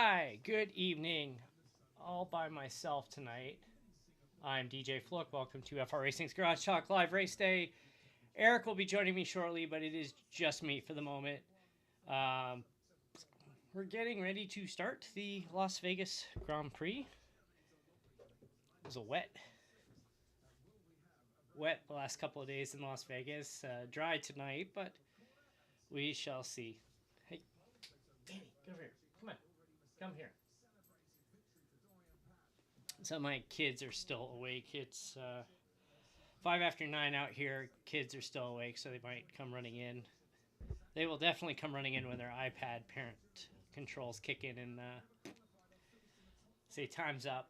Hi, good evening. All by myself tonight. I'm DJ Fluck. Welcome to FR Racing's Garage Talk Live Race Day. Erik will be joining me shortly, but it is just me for the moment. Um, we're getting ready to start the Las Vegas Grand Prix. It was a wet the last couple of days in Las Vegas. Dry tonight, but we shall see. Hey, Danny, get over here. Come on. Come here. So my kids are still awake. It's 5 after 9 out here. Kids are still awake, so they might come running in. They will definitely come running in when their iPad parent controls kick in and say time's up.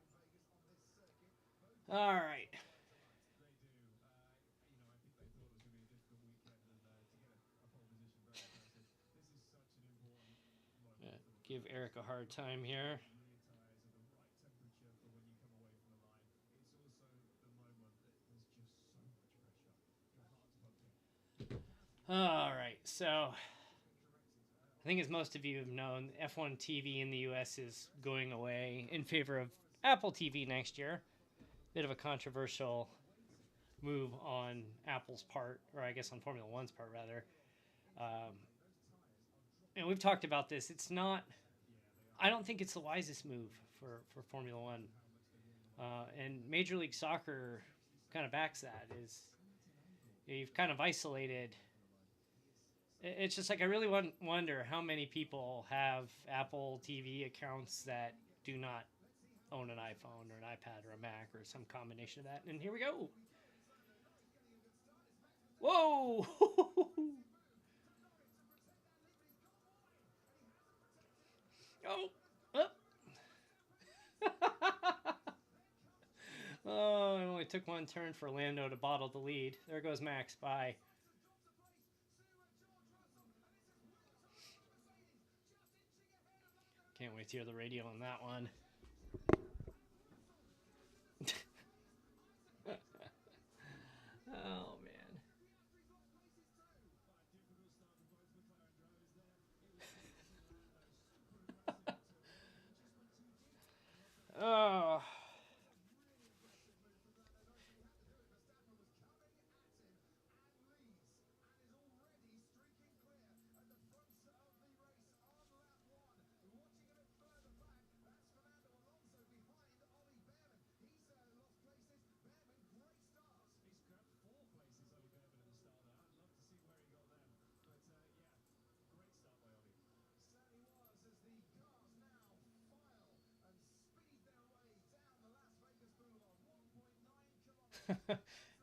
All right. Give Erik a hard time here. All right, so I think as most of you have known, F1 TV in the US is going away in favor of Apple TV next year. Bit of a controversial move on Apple's part, or I guess on Formula One's part, rather. And we've talked about this. It's not, I don't think it's the wisest move for Formula One. And Major League Soccer kind of backs that. You've kind of isolated. It's just like I really wonder how many people have Apple TV accounts that do not own an iPhone or an iPad or a Mac or some combination of that. And here we go. Whoa! Oh! Oh! Oh, it only took one turn for Lando to bottle the lead. There goes Max. Bye. Can't wait to hear the radio on that one. Oh, man. Oh.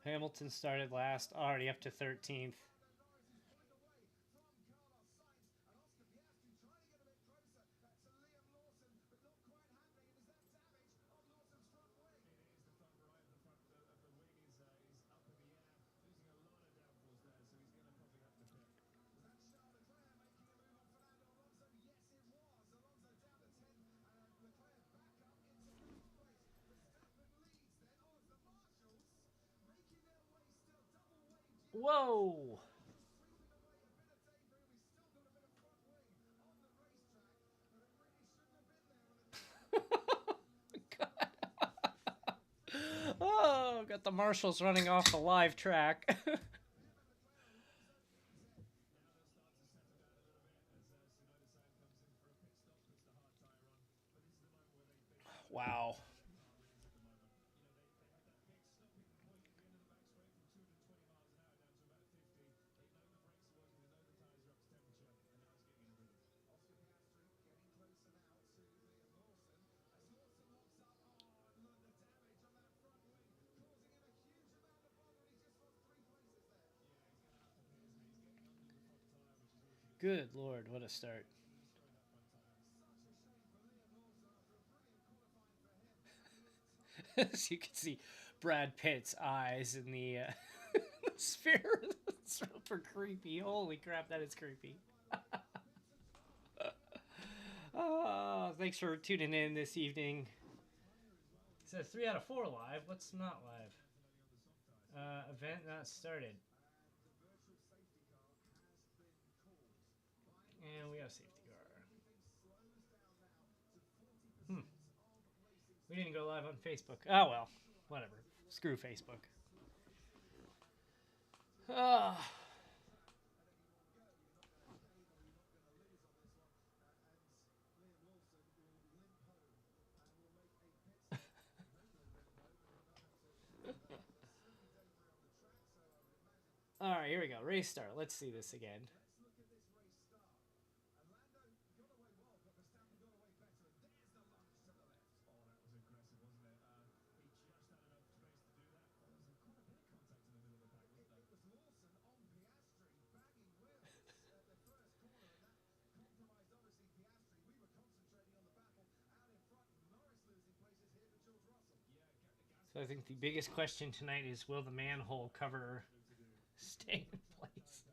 Hamilton started last, already up to 13th. Whoa! Oh, got the marshals running off the live track. Wow. Good Lord, what a start. As you can see, Brad Pitt's eyes in the sphere. It's super creepy. Holy crap, that is creepy. Thanks for tuning in this evening. It says 3 out of 4 live. What's not live? Event not started. And we have safety car. We didn't go live on Facebook. Oh well, whatever. Screw Facebook. Oh. All right, here we go. Race start. Let's see this again. So I think the biggest question tonight is, will the manhole cover stay in place?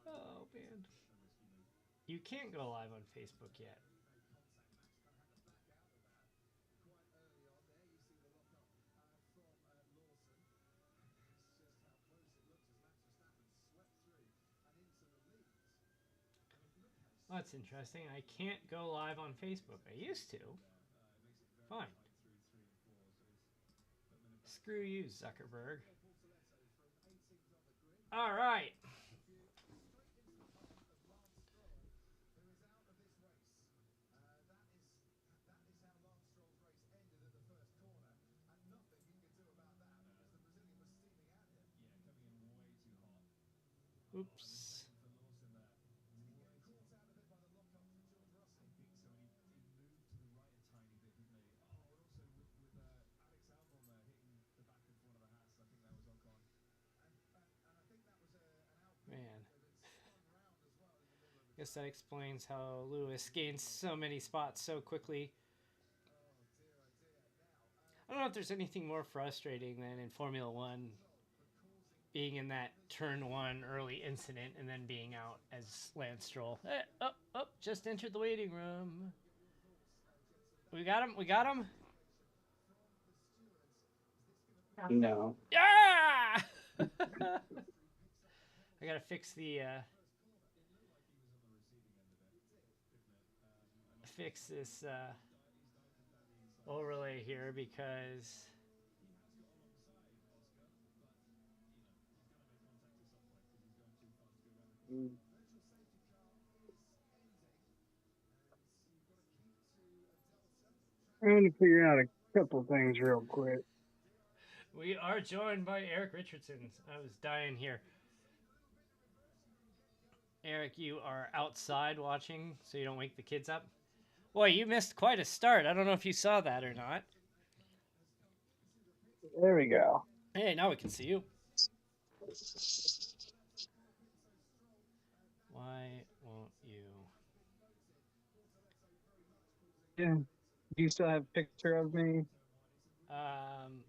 Oh man. You can't go live on Facebook yet. Well, that's interesting. I can't go live on Facebook. I used to. Fine. Screw you, Zuckerberg. All right. Oops. Man. Guess that explains how Lewis gains so many spots so quickly. I don't know if there's anything more frustrating than in Formula One being in that turn one early incident and then being out as Lance Stroll. Just entered the waiting room. We got him. We got him. No. Yeah! I gotta fix the fix this overlay here because Trying to figure out a couple things real quick. we are joined by Erik Richardson. I was dying here. Erik, you are outside watching, so you don't wake the kids up. Boy, you missed quite a start. I don't know if you saw that or not. There we go. Hey, now we can see you. Why won't you? Yeah. Do you still have a picture of me? Um,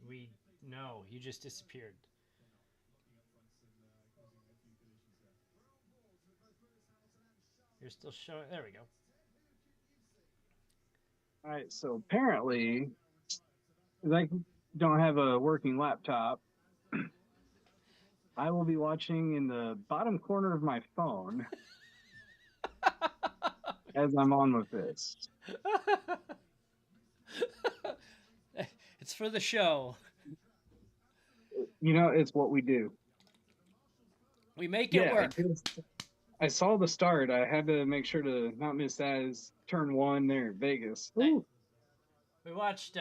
we no, you just disappeared. You're still showing. There we go. All right. So apparently, I don't have a working laptop. I will be watching in the bottom corner of my phone as I'm on with this. It's for the show. It's what we do. We make it Yeah, work. I saw the start. I had to make sure to not miss that as turn one there in Vegas. Ooh. We watched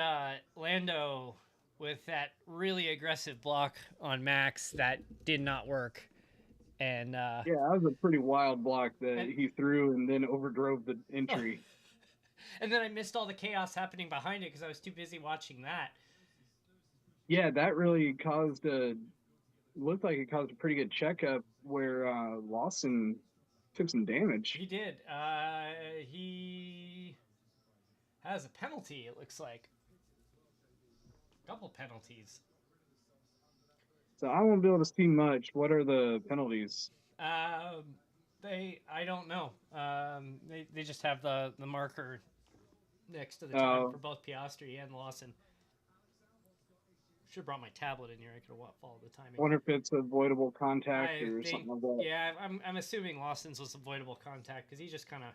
Lando with that really aggressive block on Max that did not work. And yeah, that was a pretty wild block that he threw and then overdrove the entry. And then I missed all the chaos happening behind it because I was too busy watching that. Yeah, that really looked like it caused a pretty good checkup where Lawson took some damage. He did. He has a penalty, it looks like. A couple penalties. So I won't be able to see much. What are the penalties? I don't know. They just have the marker next to the time for both Piastri and Lawson. Should have brought my tablet in here. I could have followed the timing. Wonder if it's avoidable contact I or think, something like that. yeah, I'm assuming Lawson's was avoidable contact because he just kind of,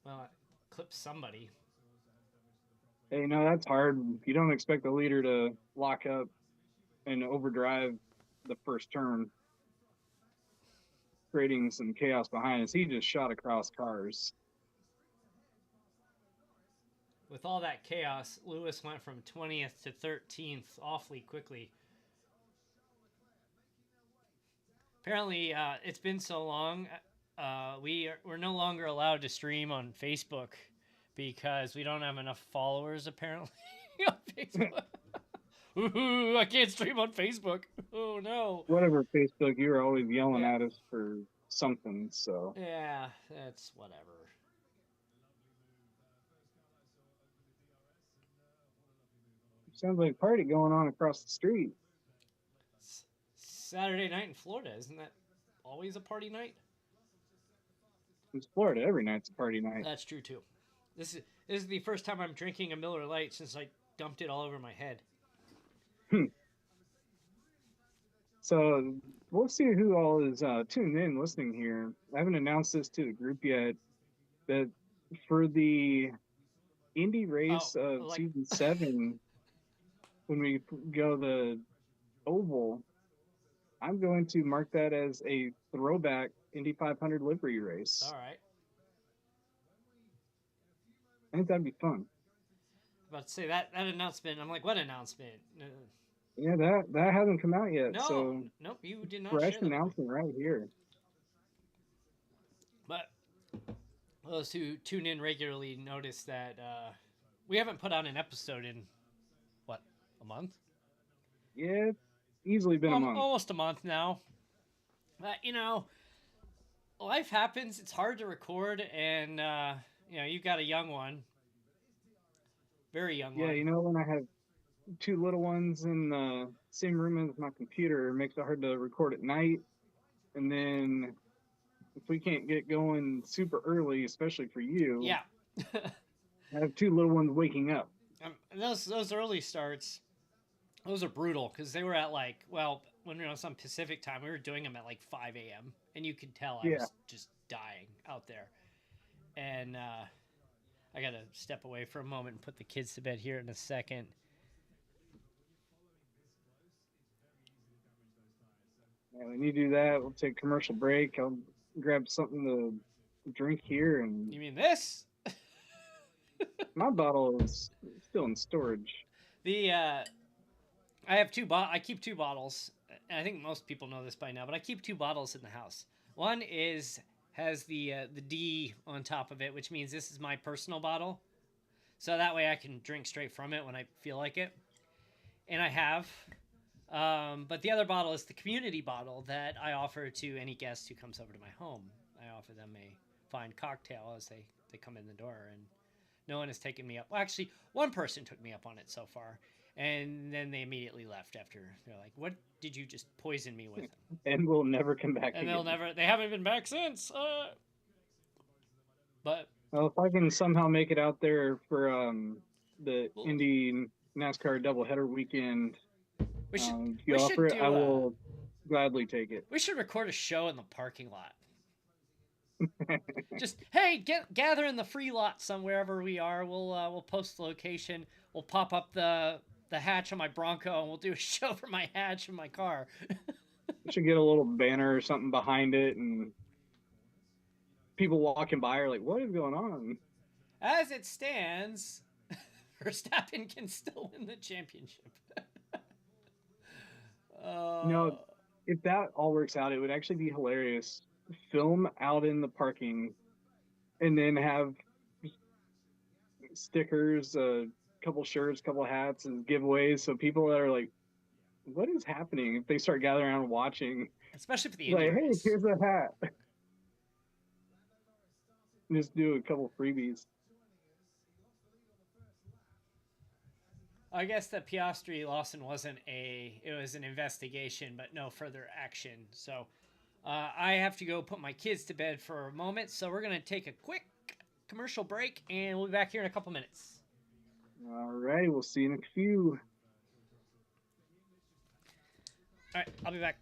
well, clipped somebody. Hey, no, that's hard. You don't expect the leader to lock up and overdrive the first turn, creating some chaos behind us. He just shot across cars. With all that chaos, Lewis went from 20th to 13th awfully quickly. Apparently, it's been so long, we're no longer allowed to stream on Facebook because we don't have enough followers, apparently, on Facebook. Ooh, I can't stream on Facebook. Oh, no. Whatever, Facebook, you were always yelling Yeah. at us for something, so. Yeah, that's whatever. Sounds like a party going on across the street. Saturday night in Florida, isn't that always a party night? It's Florida. Every night's a party night. That's true too. This is the first time I'm drinking a Miller Lite since I dumped it all over my head. So we'll see who all is tuned in listening here. I haven't announced this to the group yet, but for the Indy race of season 7, when we go the oval, I'm going to mark that as a throwback Indy 500 livery race. All right. I think that'd be fun. About to say that announcement. I'm like, what announcement? Yeah, that hasn't come out yet. No, so nope, you did not. Fresh announcement right here. But those who tune in regularly notice that we haven't put out an episode in what, a month? Yeah, easily been a month. Almost a month now. You know, life happens. It's hard to record, and you know, you've got a young one, very young one. Yeah, you know, when I have 2 little ones in the same room as my computer, it makes it hard to record at night. And then if we can't get going super early, especially for you, yeah, I have 2 little ones waking up. Those early starts, those are brutal because they were at like, well, when it was on Pacific time, we were doing them at like 5 a.m. and you could tell I was just dying out there. And I got to step away for a moment and put the kids to bed here in a second. Yeah, when you do that, we'll take a commercial break. I'll grab something to drink here. And you mean this? My bottle is still in storage. I have I keep 2 bottles. And I think most people know this by now, but I keep 2 bottles in the house. One has the D on top of it, which means this is my personal bottle. So that way I can drink straight from it when I feel like it. And I have. But the other bottle is the community bottle that I offer to any guest who comes over to my home. I offer them a fine cocktail as they come in the door, and no one has taken me up. Well, actually, one person took me up on it so far, and then they immediately left after. They're like, "What did you just poison me with?" And we'll never come back. And again. they haven't been back since. But well, if I can somehow make it out there for the Indy NASCAR doubleheader weekend. I will gladly take it. We should record a show in the parking lot. Just, hey, gather in the free lot somewhere, wherever we are. We'll post the location. We'll pop up the hatch on my Bronco, and we'll do a show from my hatch in my car. We should get a little banner or something behind it, and people walking by are like, "What is going on?" As it stands, Verstappen can still win the championship. You know, if that all works out, it would actually be hilarious. Film out in the parking, and then have stickers, a couple shirts, couple hats, and giveaways. So people that are like, "What is happening?" If they start gathering around watching, especially for the Indy race. Hey, here's a hat. Just do a couple freebies. I guess that Piastri Lawson it was an investigation, but no further action. So I have to go put my kids to bed for a moment. So we're going to take a quick commercial break, and we'll be back here in a couple minutes. All right, we'll see you in a few. All right, I'll be back.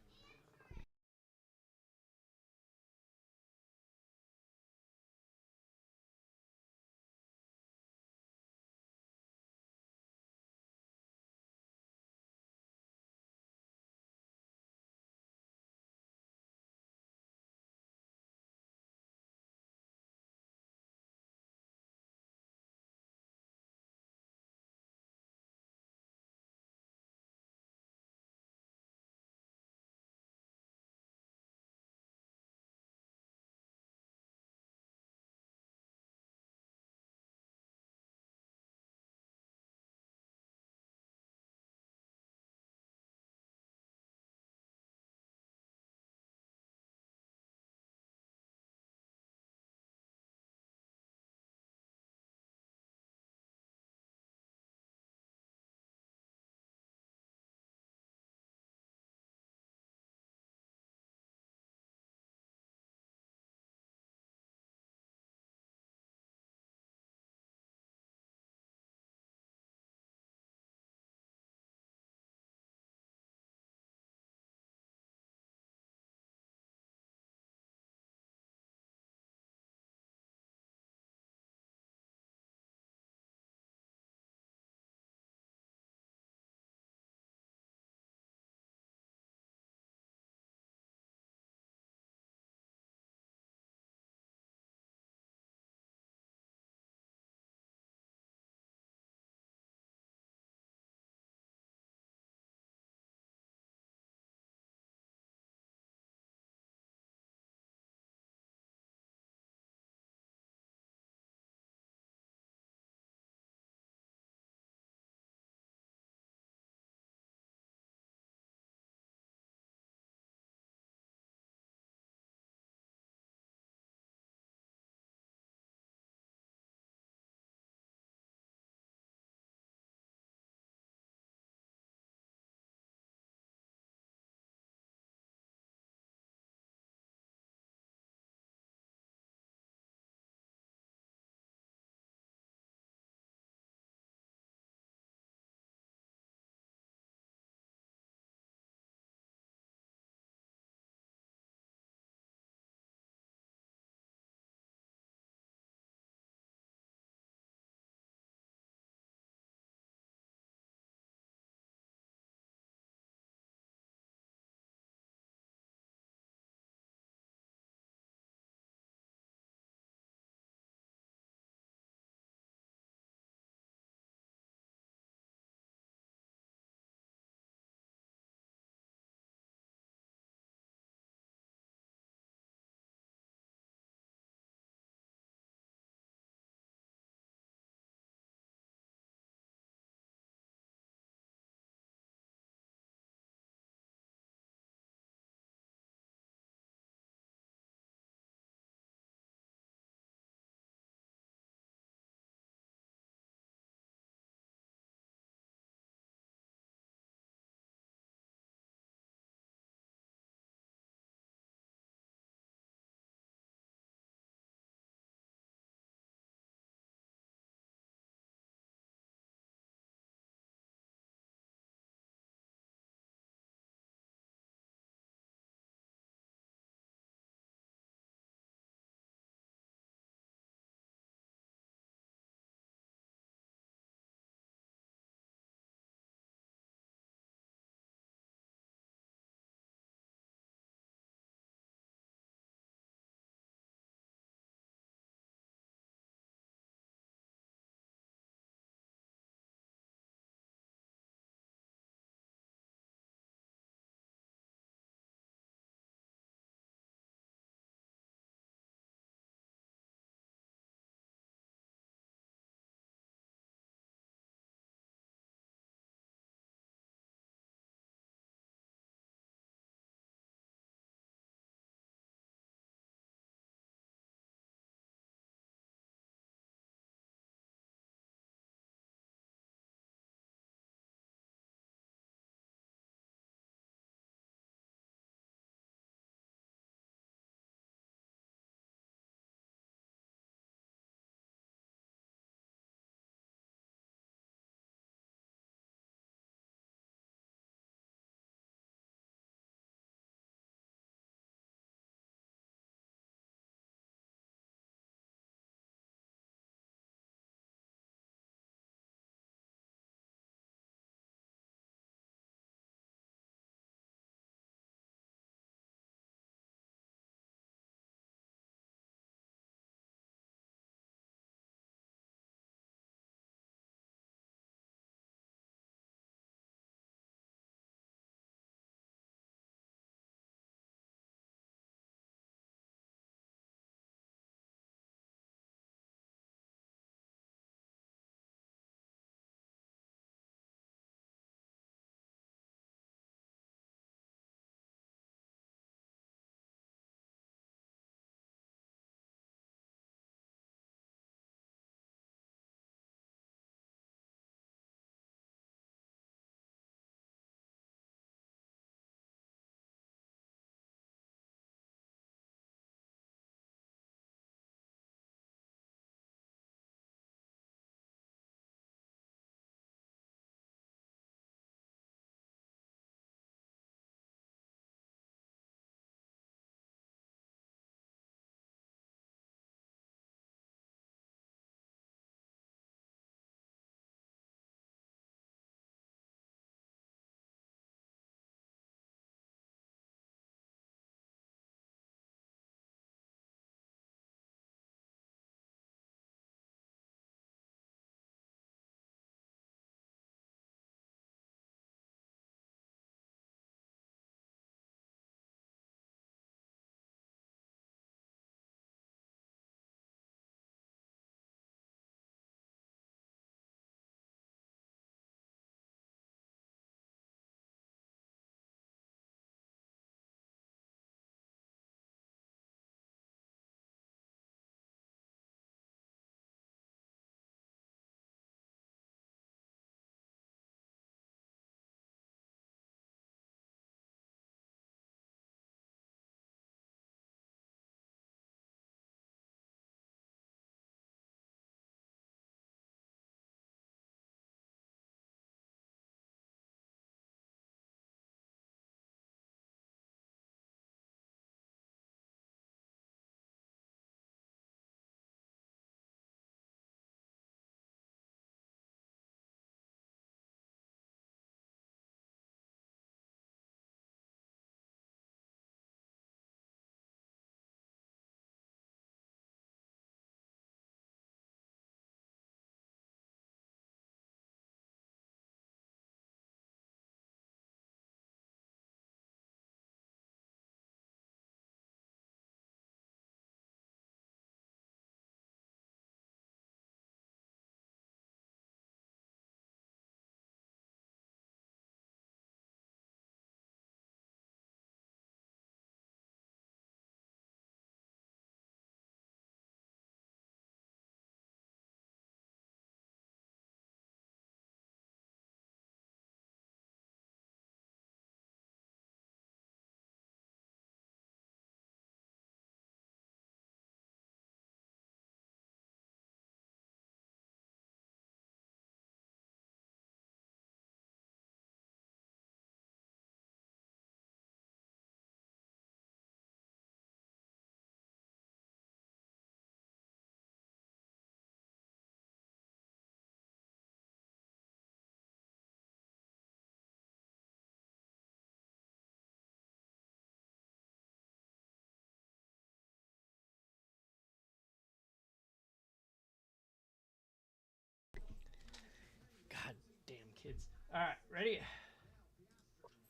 kids. All right, ready?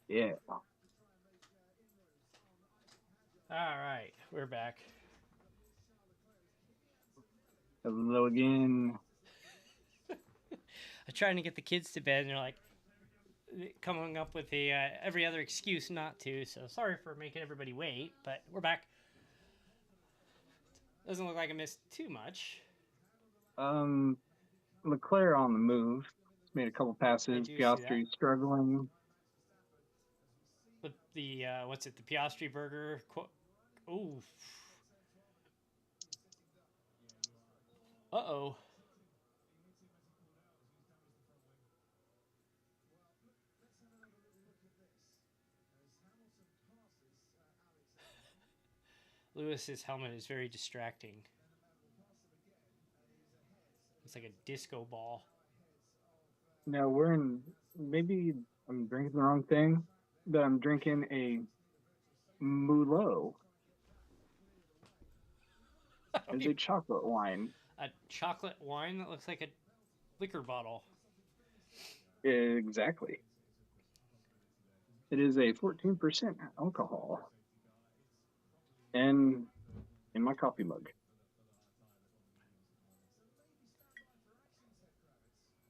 Yeah. All right, we're back. Hello again. I'm trying to get the kids to bed, and they're like coming up with a every other excuse not to. So sorry for making everybody wait, but we're back. Doesn't look like I missed too much. Leclerc on the move. He's made a couple passes. Piastri struggling. But the what's it? The Piastri burger. Oh. Uh-oh. Lewis's helmet is very distracting. It's like a disco ball. Now we're in. Maybe I'm drinking the wrong thing, but I'm drinking a Mulot. It's a chocolate wine. A chocolate wine that looks like a liquor bottle. Exactly. It is a 14% alcohol. And in my coffee mug.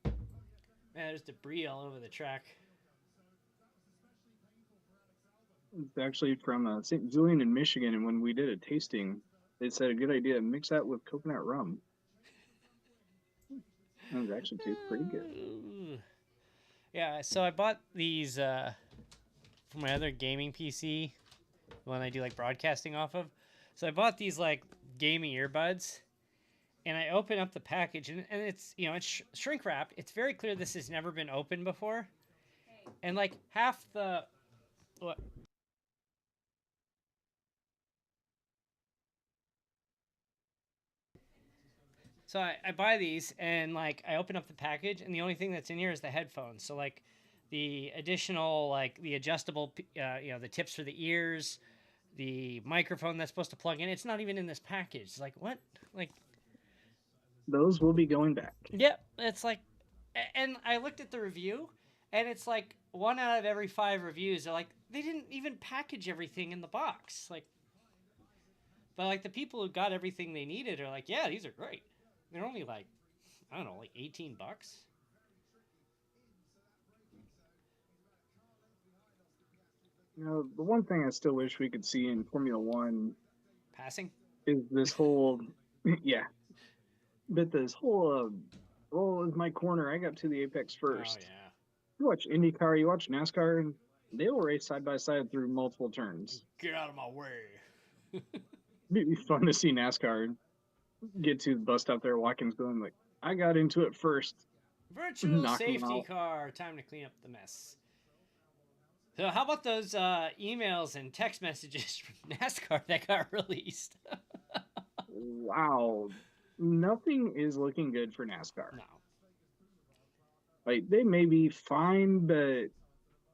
Man, there's debris all over the track. It's actually from St. Julian in Michigan, and when we did a tasting, they said a good idea to mix that with coconut rum. And it actually tastes pretty good. Yeah, so I bought these for my other gaming PC, the one I do like broadcasting off of. So I bought these like gaming earbuds, and I open up the package, and it's, you know, it's shrink wrapped. It's very clear this has never been opened before, and like half the what. So I buy these, and like I open up the package, and the only thing that's in here is the headphones. So like the additional, like the adjustable, you know, the tips for the ears, the microphone that's supposed to plug in. It's not even in this package. It's like, what? Like, those will be going back. Yep. It's like, and I looked at the review, and it's like 1 out of every 5 reviews are like, they didn't even package everything in the box. Like, but like the people who got everything they needed are like, yeah, these are great. They're only like, I don't know, like $18. You know, the one thing I still wish we could see in Formula One passing is this whole, yeah, but this whole, well, it's my corner. I got to the apex first. Oh yeah. You watch IndyCar, you watch NASCAR, and they will race side by side through multiple turns. Get out of my way. It'd be fun to see NASCAR get to the bus stop there. Watkins going like, I got into it first. Virtual safety car. Time to clean up the mess. So how about those emails and text messages from NASCAR that got released? Wow. Nothing is looking good for NASCAR. No. Like, they may be fine, but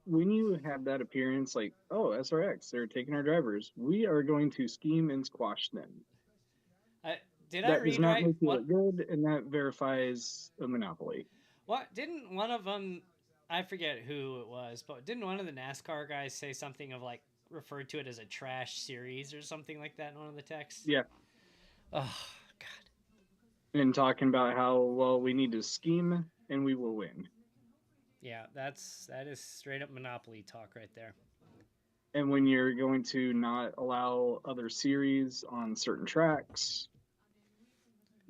when you have that appearance, like, oh, SRX, they're taking our drivers, we are going to scheme and squash them. That does not make you look good, and that verifies a monopoly. What didn't one of them? I forget who it was, but didn't one of the NASCAR guys say something of like referred to it as a trash series or something like that in one of the texts? Yeah. Oh God. And talking about how, well, we need to scheme and we will win. Yeah, that is straight up monopoly talk right there. And when you're going to not allow other series on certain tracks,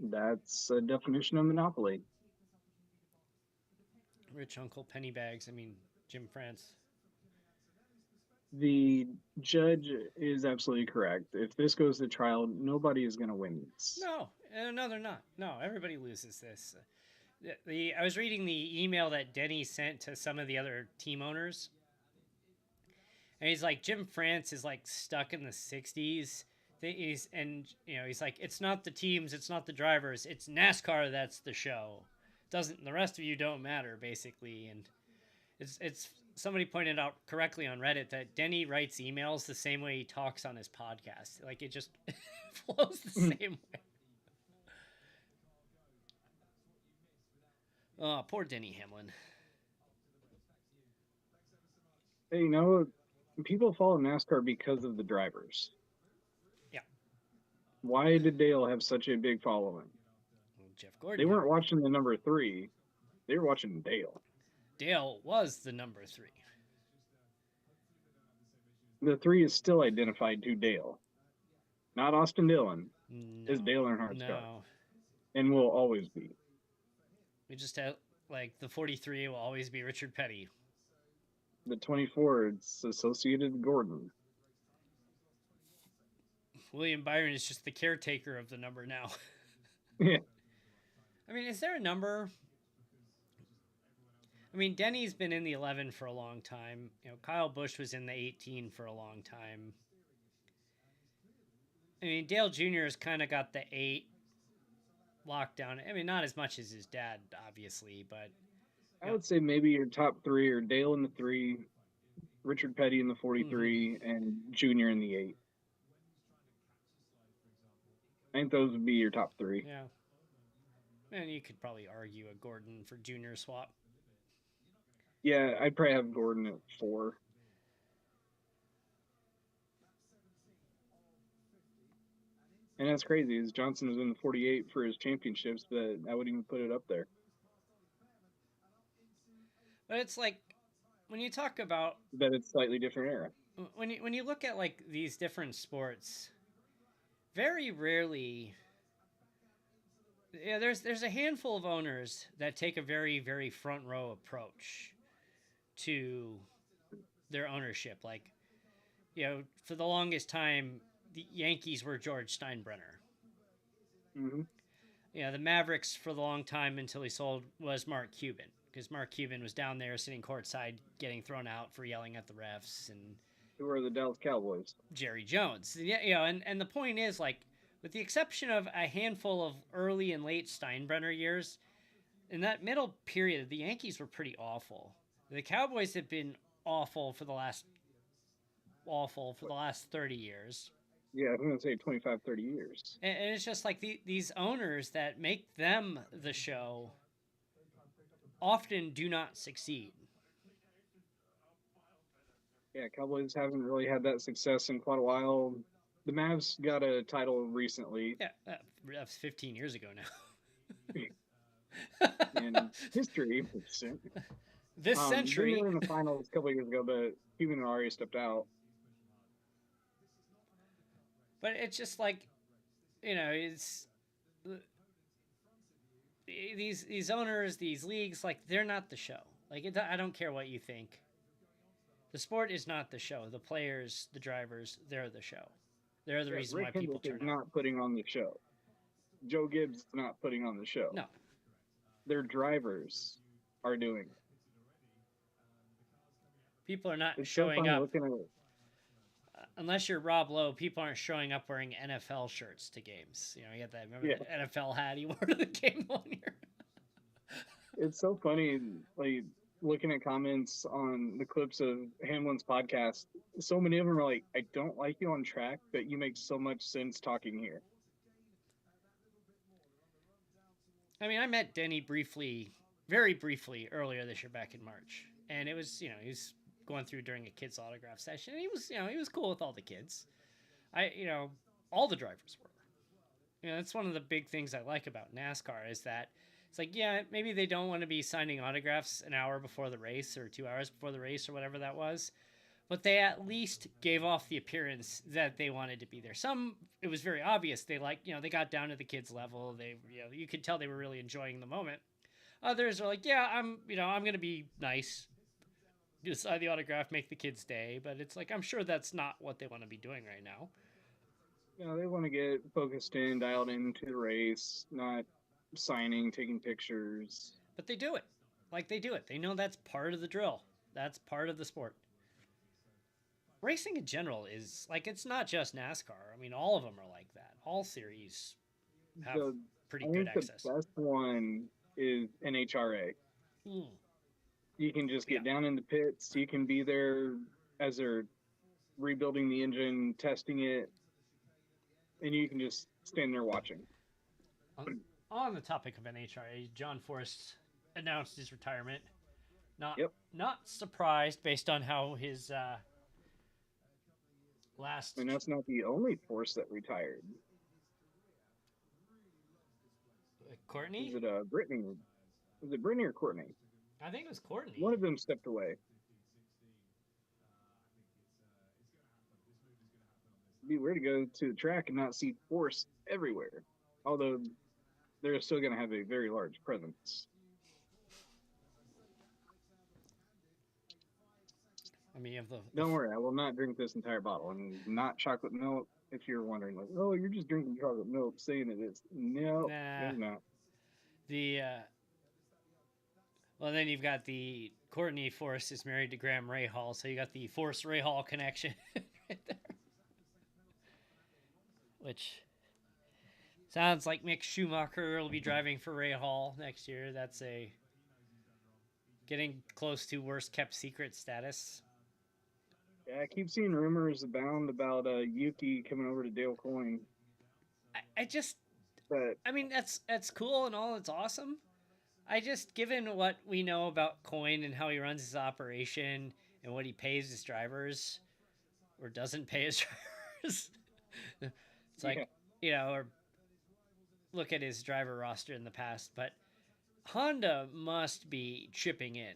that's a definition of monopoly. Rich Uncle Pennybags. I mean, Jim France. The judge is absolutely correct. If this goes to trial, nobody is going to win this. No, they're not. No, everybody loses this. I was reading the email that Denny sent to some of the other team owners, and he's like, Jim France is like stuck in the 60s. He's like, it's not the teams, it's not the drivers, it's NASCAR that's the show. The rest of you don't matter, basically. And it's somebody pointed out correctly on Reddit that Denny writes emails the same way he talks on his podcast. Like, it just flows the same way. Oh, poor Denny Hamlin. You know, people follow NASCAR because of the drivers. Yeah. Why did Dale have such a big following? Well, Jeff They Gordon had weren't watching the number 3; they were watching Dale. Dale was the number 3. The 3 is still identified to Dale, not Austin Dillon. No, Is Dale Earnhardt's car, no. and will always be. We just have like the 43 will always be Richard Petty. The 24, it's associated Gordon. William Byron is just the caretaker of the number now. Yeah. I mean, is there a number? I mean, Denny's been in the 11 for a long time. You know, Kyle Busch was in the 18 for a long time. I mean, Dale Jr. has kind of got the 8 lockdown. I mean, not as much as his dad, obviously, but I would say maybe your top 3 are Dale in the 3, Richard Petty in the 43, and Junior in the 8. I think those would be your top 3. Yeah. And you could probably argue a Gordon for Junior swap. Yeah, I'd probably have Gordon at 4. And that's crazy, is Johnson was in the 48 for his championships, but I wouldn't even put it up there. But it's like when you talk about that it's slightly different era. When you look at like these different sports, very rarely there's a handful of owners that take a very, very front row approach to their ownership. Like, you know, for the longest time, the Yankees were George Steinbrenner. Mm-hmm. You know, the Mavericks for the long time until he sold was Mark Cuban, because Mark Cuban was down there sitting courtside getting thrown out for yelling at the refs. And who are the Dallas Cowboys? Jerry Jones. Yeah, you know, and the point is, like, with the exception of a handful of early and late Steinbrenner years, in that middle period, the Yankees were pretty awful. The Cowboys have been awful for the last 30 years. Yeah, I'm going to say 25, 30 years. And it's just like these owners that make them the show often do not succeed. Yeah, Cowboys haven't really had that success in quite a while. The Mavs got a title recently. Yeah, that's 15 years ago now. In history. This century. They were in the finals a couple of years ago, but Cuban had already stepped out. But it's just like, you know, it's these owners, these leagues, like, they're not the show. Like, I don't care what you think. The sport is not the show. The players, the drivers, they're the show. They're the reason Rick why people Hendrick turn is out. not putting on the show. Joe Gibbs is not putting on the show. No. Their drivers are doing it. People are not showing up. Looking at it. Unless you're Rob Lowe, people aren't showing up wearing NFL shirts to games. You know, you got that. Remember the NFL hat he wore to the game one year? It's so funny, like, looking at comments on the clips of Hamlin's podcast. So many of them are like, I don't like you on track, but you make so much sense talking here. I mean, I met Denny very briefly, earlier this year back in March. And it was, you know, he was going through during a kids autograph session. And he was cool with all the kids. All the drivers were. You know, that's one of the big things I like about NASCAR is that it's like, yeah, maybe they don't want to be signing autographs an hour before the race or 2 hours before the race or whatever that was. But they at least gave off the appearance that they wanted to be there. Some, it was very obvious. They they got down to the kids' level. They, you could tell they were really enjoying the moment. Others are like, yeah, I'm going to be nice, just sign the autograph, make the kids stay. But it's like, I'm sure that's not what they want to be doing right now. They want to get focused in, dialed into the race, not signing, taking pictures. But they do it. Like, they do it. They know that's part of the drill. That's part of the sport. Racing in general is, like, it's not just NASCAR. I mean, all of them are like that. All series have pretty good access. The best one is NHRA. You can just get down in the pits. You can be there as they're rebuilding the engine, testing it, and you can just stand there watching. On the topic of NHRA, John Forrest announced his retirement. Not Yep. not surprised based on how his last And that's not the only force that retired. Is Courtney. it Brittany? Is it Brittany or Courtney? I think it was Courtney. One of them stepped away. It'd be weird to go to the track and not see force everywhere. Although they're still going to have a very large presence. I mean, you have the Don't worry, I will not drink this entire bottle, and not chocolate milk. If you're wondering, like, oh, you're just drinking chocolate milk, saying it is. No, nah, it's not. the well, then you've got the Courtney Force is married to Graham Rahal, so you got the Force Rahal connection right there. Which sounds like Mick Schumacher will be driving for Rahal next year. That's a getting close to worst kept secret status. Yeah, I keep seeing rumors abound about Yuki coming over to Dale Coyne. I just, But I mean, that's cool and all. It's awesome. I just, given what we know about Coyne and how he runs his operation and what he pays his drivers or doesn't pay his drivers, it's like, or look at his driver roster in the past. But Honda must be chipping in.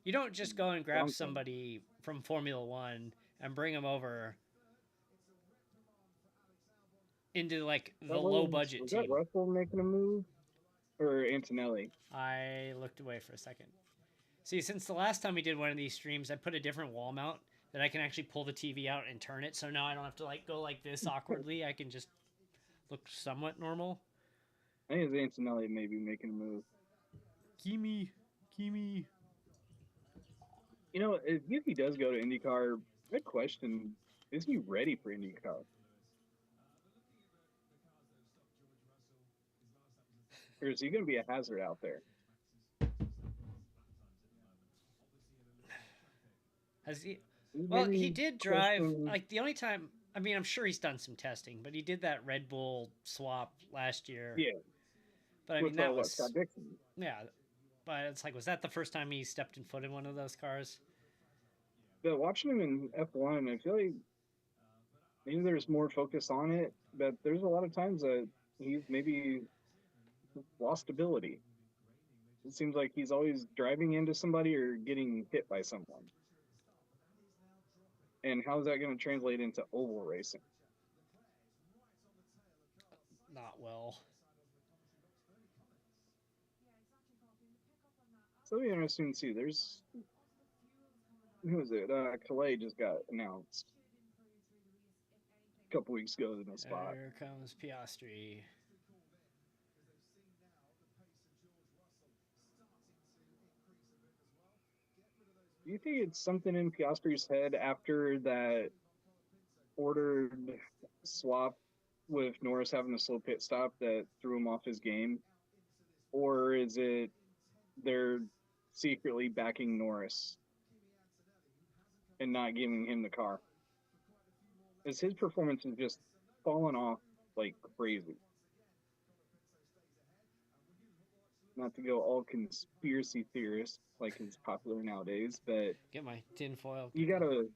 You don't just go and grab somebody from Formula One and bring them over into like the low budget was team. Was that Russell making a move? Or Antonelli? I looked away for a second. See, since the last time we did one of these streams, I put a different wall mount that I can actually pull the TV out and turn it. So now I don't have to like go like this awkwardly. I can just look somewhat normal. I think it's Antonelli maybe making a move. Kimi. You know, if Yuki does go to IndyCar, good question: is he ready for IndyCar? Or is he going to be a hazard out there? Has he? Well, he did drive. Like the only time, I mean, I'm sure he's done some testing, but he did that Red Bull swap last year. Yeah. But I mean, that was Scott Dixon. Yeah, but it's like, was that the first time he stepped in foot in one of those cars? But watching him in F1, I feel like maybe there's more focus on it, but there's a lot of times that he's maybe lost ability. It seems like he's always driving into somebody or getting hit by someone. And how is that going to translate into oval racing? Not well. So it'll be interesting to see. There's, who is it? Calais just got announced a couple weeks ago in the spot. Here comes Piastri. Do you think it's something in Piastri's head after that ordered swap with Norris having a slow pit stop that threw him off his game? Or is it they're secretly backing Norris and not giving him the car? As his performance has just fallen off like crazy. Not to go all conspiracy theorist like is popular nowadays, but get my tinfoil. You gotta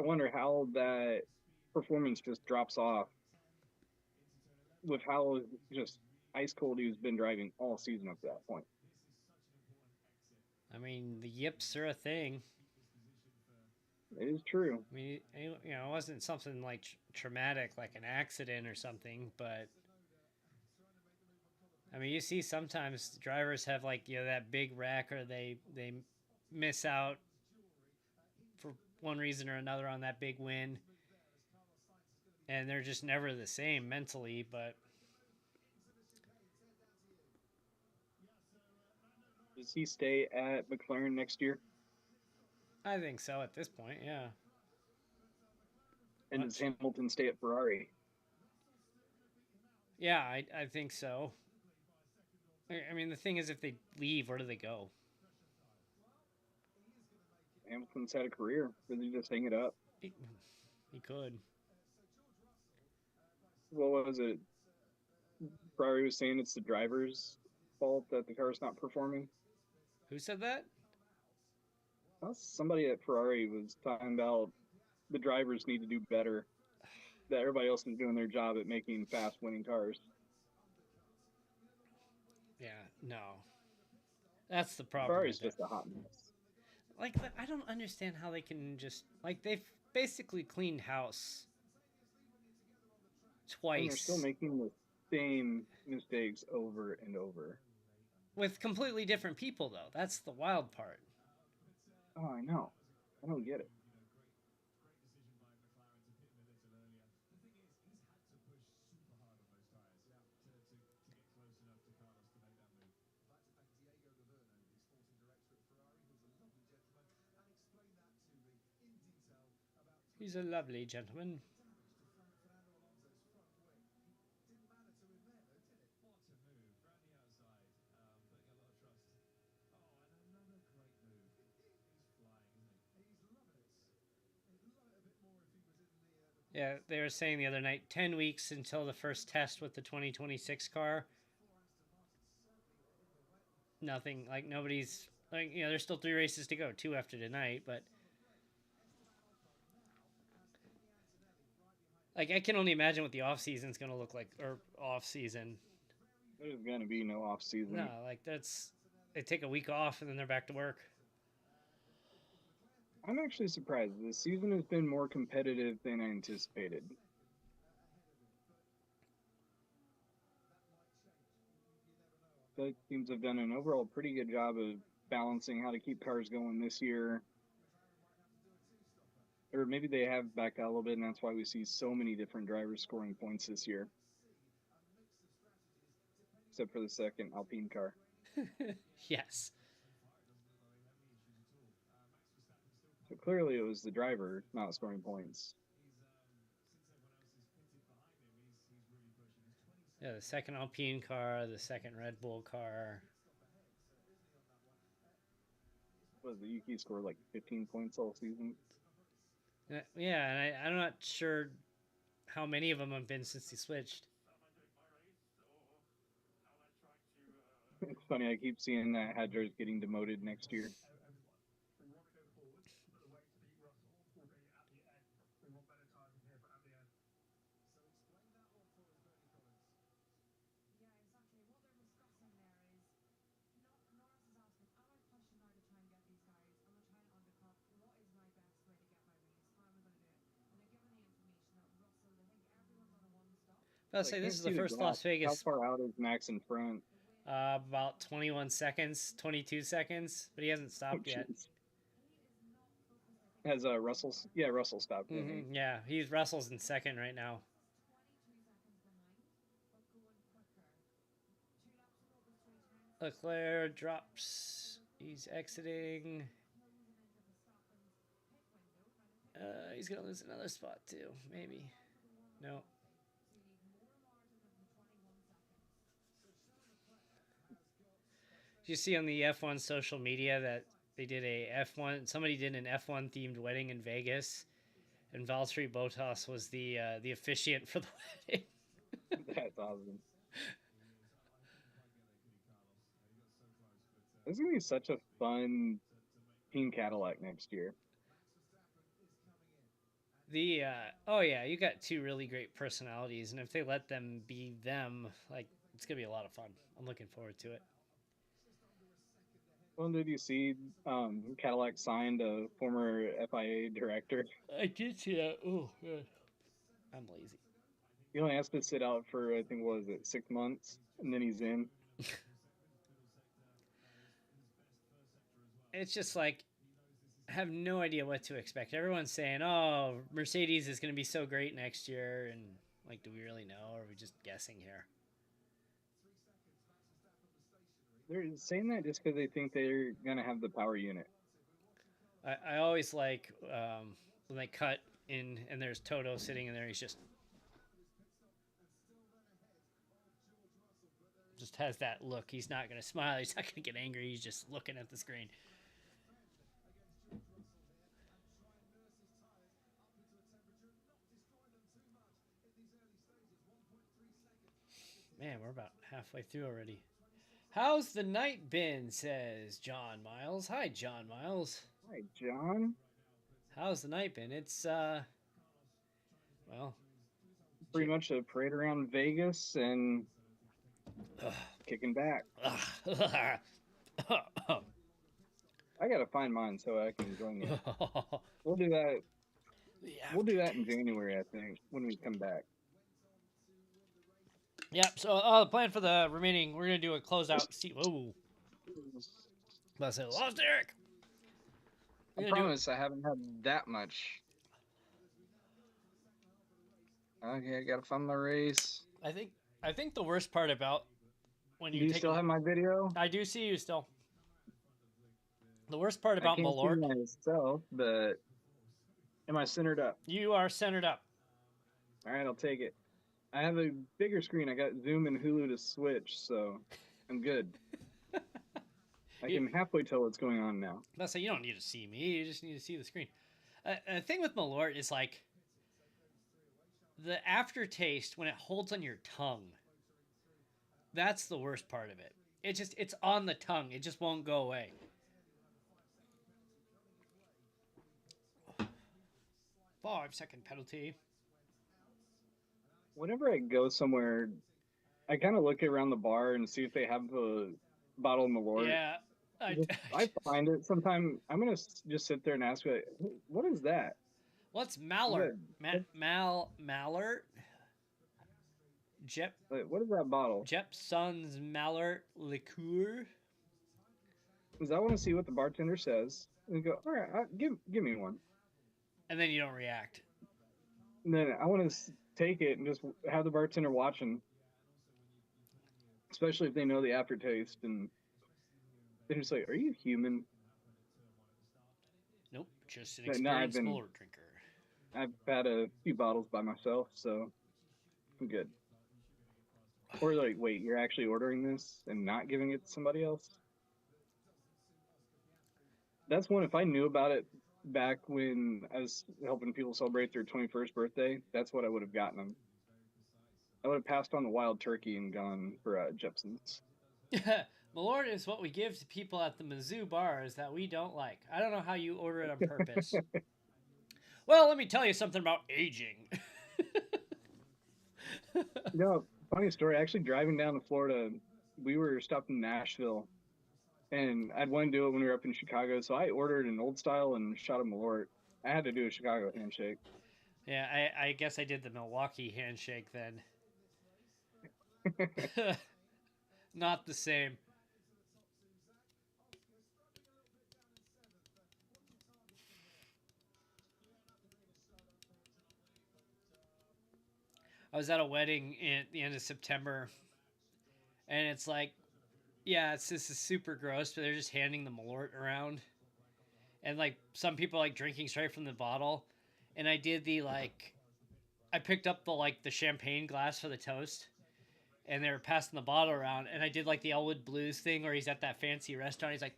wonder how that performance just drops off with how just ice cold he's been driving all season up to that point. I mean, the yips are a thing. It is true. I mean, it wasn't something like traumatic, like an accident or something, but I mean, you see sometimes drivers have like, that big wreck or they miss out for one reason or another on that big win. And they're just never the same mentally, but does he stay at McLaren next year? I think so at this point, yeah. And does Hamilton stay at Ferrari? Yeah, I think so. I mean, the thing is, if they leave, where do they go? Hamilton's had a career. Does he just hang it up? He could. What was it? Ferrari was saying it's the driver's fault that the car's not performing. Who said that? Somebody at Ferrari was talking about the drivers need to do better. That everybody else is doing their job at making fast winning cars. Yeah, no. That's the problem Ferrari's with it. just a hot mess. Like, I don't understand how they can just like they've basically cleaned house And they're still twice making the same mistakes over and over. with completely different people, though. That's the wild part. Oh, I know. I don't get it. He's a lovely gentleman. Yeah, they were saying the other night 10 weeks until the first test with the 2026 car. Nothing, like, nobody's, like, there's still 3 races to go, 2 after tonight, but. Like, I can only imagine what the off season's going to look like, or off season. There's going to be no off season. No, like, they take a week off and then they're back to work. I'm actually surprised. The season has been more competitive than I anticipated. The teams have done an overall pretty good job of balancing how to keep cars going this year. Or maybe they have backed out a little bit, and that's why we see so many different drivers scoring points this year. Except for the second Alpine car. Yes. So clearly it was the driver not scoring points. Yeah, the second Alpine car, the second Red Bull car. Was the Yuki scored like 15 points all season? Yeah, and I'm not sure how many of them have been since he switched. It's funny, I keep seeing that Hadjar's getting demoted next year. I'll say this is the first Las Vegas. How far out is Max in front? About 21 seconds, 22 seconds, but he hasn't stopped yet. Has Russell's? Yeah, Russell stopped. Mm-hmm. Yeah, he's Russell's in second right now. Leclerc drops. He's exiting. He's gonna lose another spot too, maybe. No. Did you see on the F1 social media that they did a F1? Somebody did an F1 themed wedding in Vegas, and Valtteri Bottas was the officiant for the wedding. That's awesome. This is gonna be such a fun Team Cadillac next year. Oh yeah, you got two really great personalities, and if they let them be them, like, it's gonna be a lot of fun. I'm looking forward to it. Well, did you see Cadillac signed a former FIA director? I did see that. Oh, yeah. I'm lazy. He only has to sit out for, I think, what was it, 6 months, and then he's in. It's just like, I have no idea what to expect. Everyone's saying, "Oh, Mercedes is going to be so great next year," and like, do we really know, or are we just guessing here? They're saying that just because they think they're gonna have the power unit. I always like when they cut in and there's Toto sitting in there. He's just has that look. He's not going to smile. He's not going to get angry. He's just looking at the screen. Man, we're about halfway through already. How's the night been? Says John Miles. Hi, John Miles. Hi, John. How's the night been? It's well, Pretty much a parade around Vegas and kicking back. I gotta find mine so I can join you. We'll do that. We'll do that in January, I think, when we come back. Yep. So the plan for the remaining, we're gonna do a closeout. See, whoa. I said lost Erik. I promise I haven't had that much. Okay, I gotta find my race. I think the worst part about when you still have my video? I do see you still. The worst part about Malort. I can't see myself, but am I centered up? You are centered up. All right, I'll take it. I have a bigger screen. I got Zoom and Hulu to switch, so I'm good. I can halfway tell what's going on now. Let's say you don't need to see me. You just need to see the screen. The thing with Malort is like the aftertaste when it holds on your tongue. That's the worst part of it. It's on the tongue. It just won't go away. 5-second penalty. Whenever I go somewhere, I kind of look around the bar and see if they have a bottle of Malort. Yeah. I find it. Sometimes I'm going to just sit there and ask, what is that? What's Mallard? Mallard? Jep. Wait, what is that bottle? Jepson's Mallard liqueur. Because I want to see what the bartender says. And go, all right, give me one. And then you don't react. And then I want to take it and just have the bartender watching. Especially if they know the aftertaste. And they're just like, are you human? Nope, just an experienced Malort drinker. I've had a few bottles by myself, so I'm good. Or like, wait, you're actually ordering this and not giving it to somebody else? That's one, if I knew about it back when I was helping people celebrate their 21st birthday, that's what I would have gotten them. I would have passed on the wild turkey and gone for Jepson's. Malort is what we give to people at the Mizzou bars that we don't like. I don't know how you order it on purpose. Well, let me tell you something about aging. No, funny story. Actually, driving down to Florida, we were stopped in Nashville, and I'd want to do it when we were up in Chicago, so I ordered an old style and shot a Malort. I had to do a Chicago handshake. Yeah, I guess I did the Milwaukee handshake then. Not the same. I was at a wedding at the end of September, and it's like, yeah, this is super gross, but they're just handing the Malort around. And like some people like drinking straight from the bottle. And I did I picked up the champagne glass for the toast. And they were passing the bottle around. And I did like the Elwood Blues thing where he's at that fancy restaurant. He's like,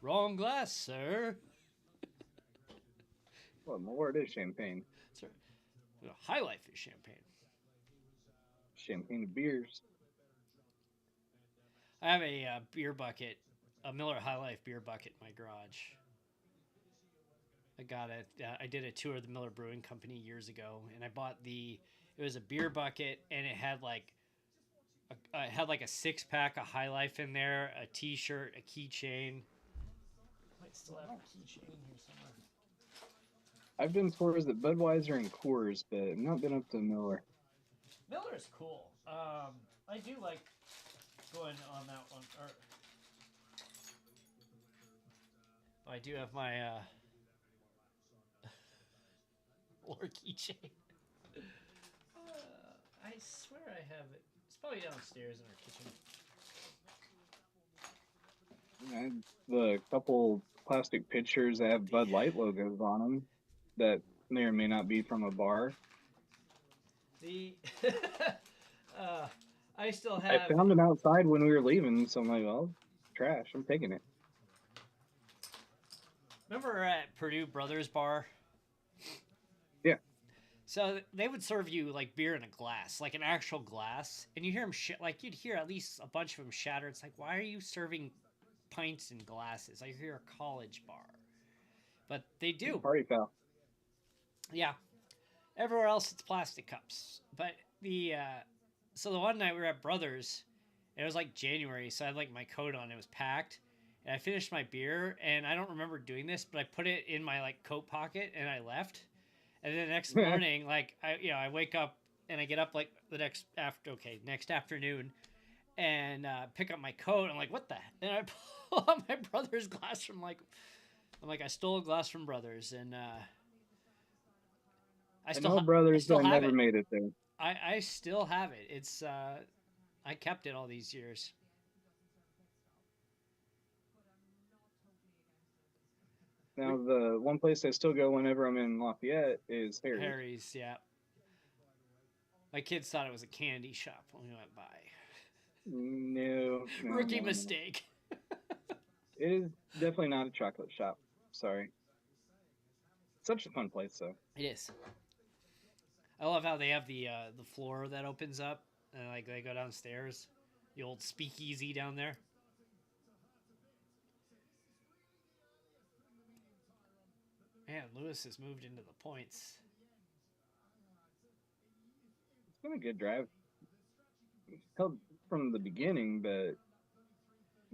wrong glass, sir. Well, Malort is champagne. Sir. High Life is champagne. Champagne beers. I have a beer bucket, a Miller High Life beer bucket in my garage. I got it. I did a tour of the Miller Brewing Company years ago, and I bought it was a beer bucket, and it had like a 6-pack of High Life in there, a T-shirt, a keychain. Might still have a keychain here somewhere. I've been tours at Budweiser and Coors, but I've not been up to Miller. Miller's cool. I do like going on that one. I do have my Lore keychain. I swear I have it. It's probably downstairs in our kitchen. I have a couple plastic pitchers that have Bud Light logos on them that may or may not be from a bar. I still have. I found them outside when we were leaving, so I'm like, well, trash. I'm taking it. Remember at Purdue Brothers Bar? Yeah. So they would serve you like beer in a glass, like an actual glass, and you hear them like you'd hear at least a bunch of them shatter. It's like, why are you serving pints in glasses? I hear a college bar, but they do. Party foul. Yeah, everywhere else it's plastic cups. But the so the one night we were at Brothers, and it was like January, so I had like my coat on. It was packed, and I finished my beer, and I don't remember doing this, but I put it in my like coat pocket, and I left. And then the next morning, like I wake up and I get up like the next afternoon, and pick up my coat. I'm like, what the? And I pull out my brother's glass from I stole a glass from Brothers, and I know Brothers still have never it. made it there. I still have it. It's I kept it all these years. Now, the one place I still go whenever I'm in Lafayette is Harry's. Harry's, yeah. My kids thought it was a candy shop when we went by. No. Rookie mistake. It is definitely not a chocolate shop. Sorry. Such a fun place, though. It is. I love how they have the floor that opens up and like they go downstairs. The old speakeasy down there. Man, Lewis has moved into the points. It's been a good drive. Held from the beginning, but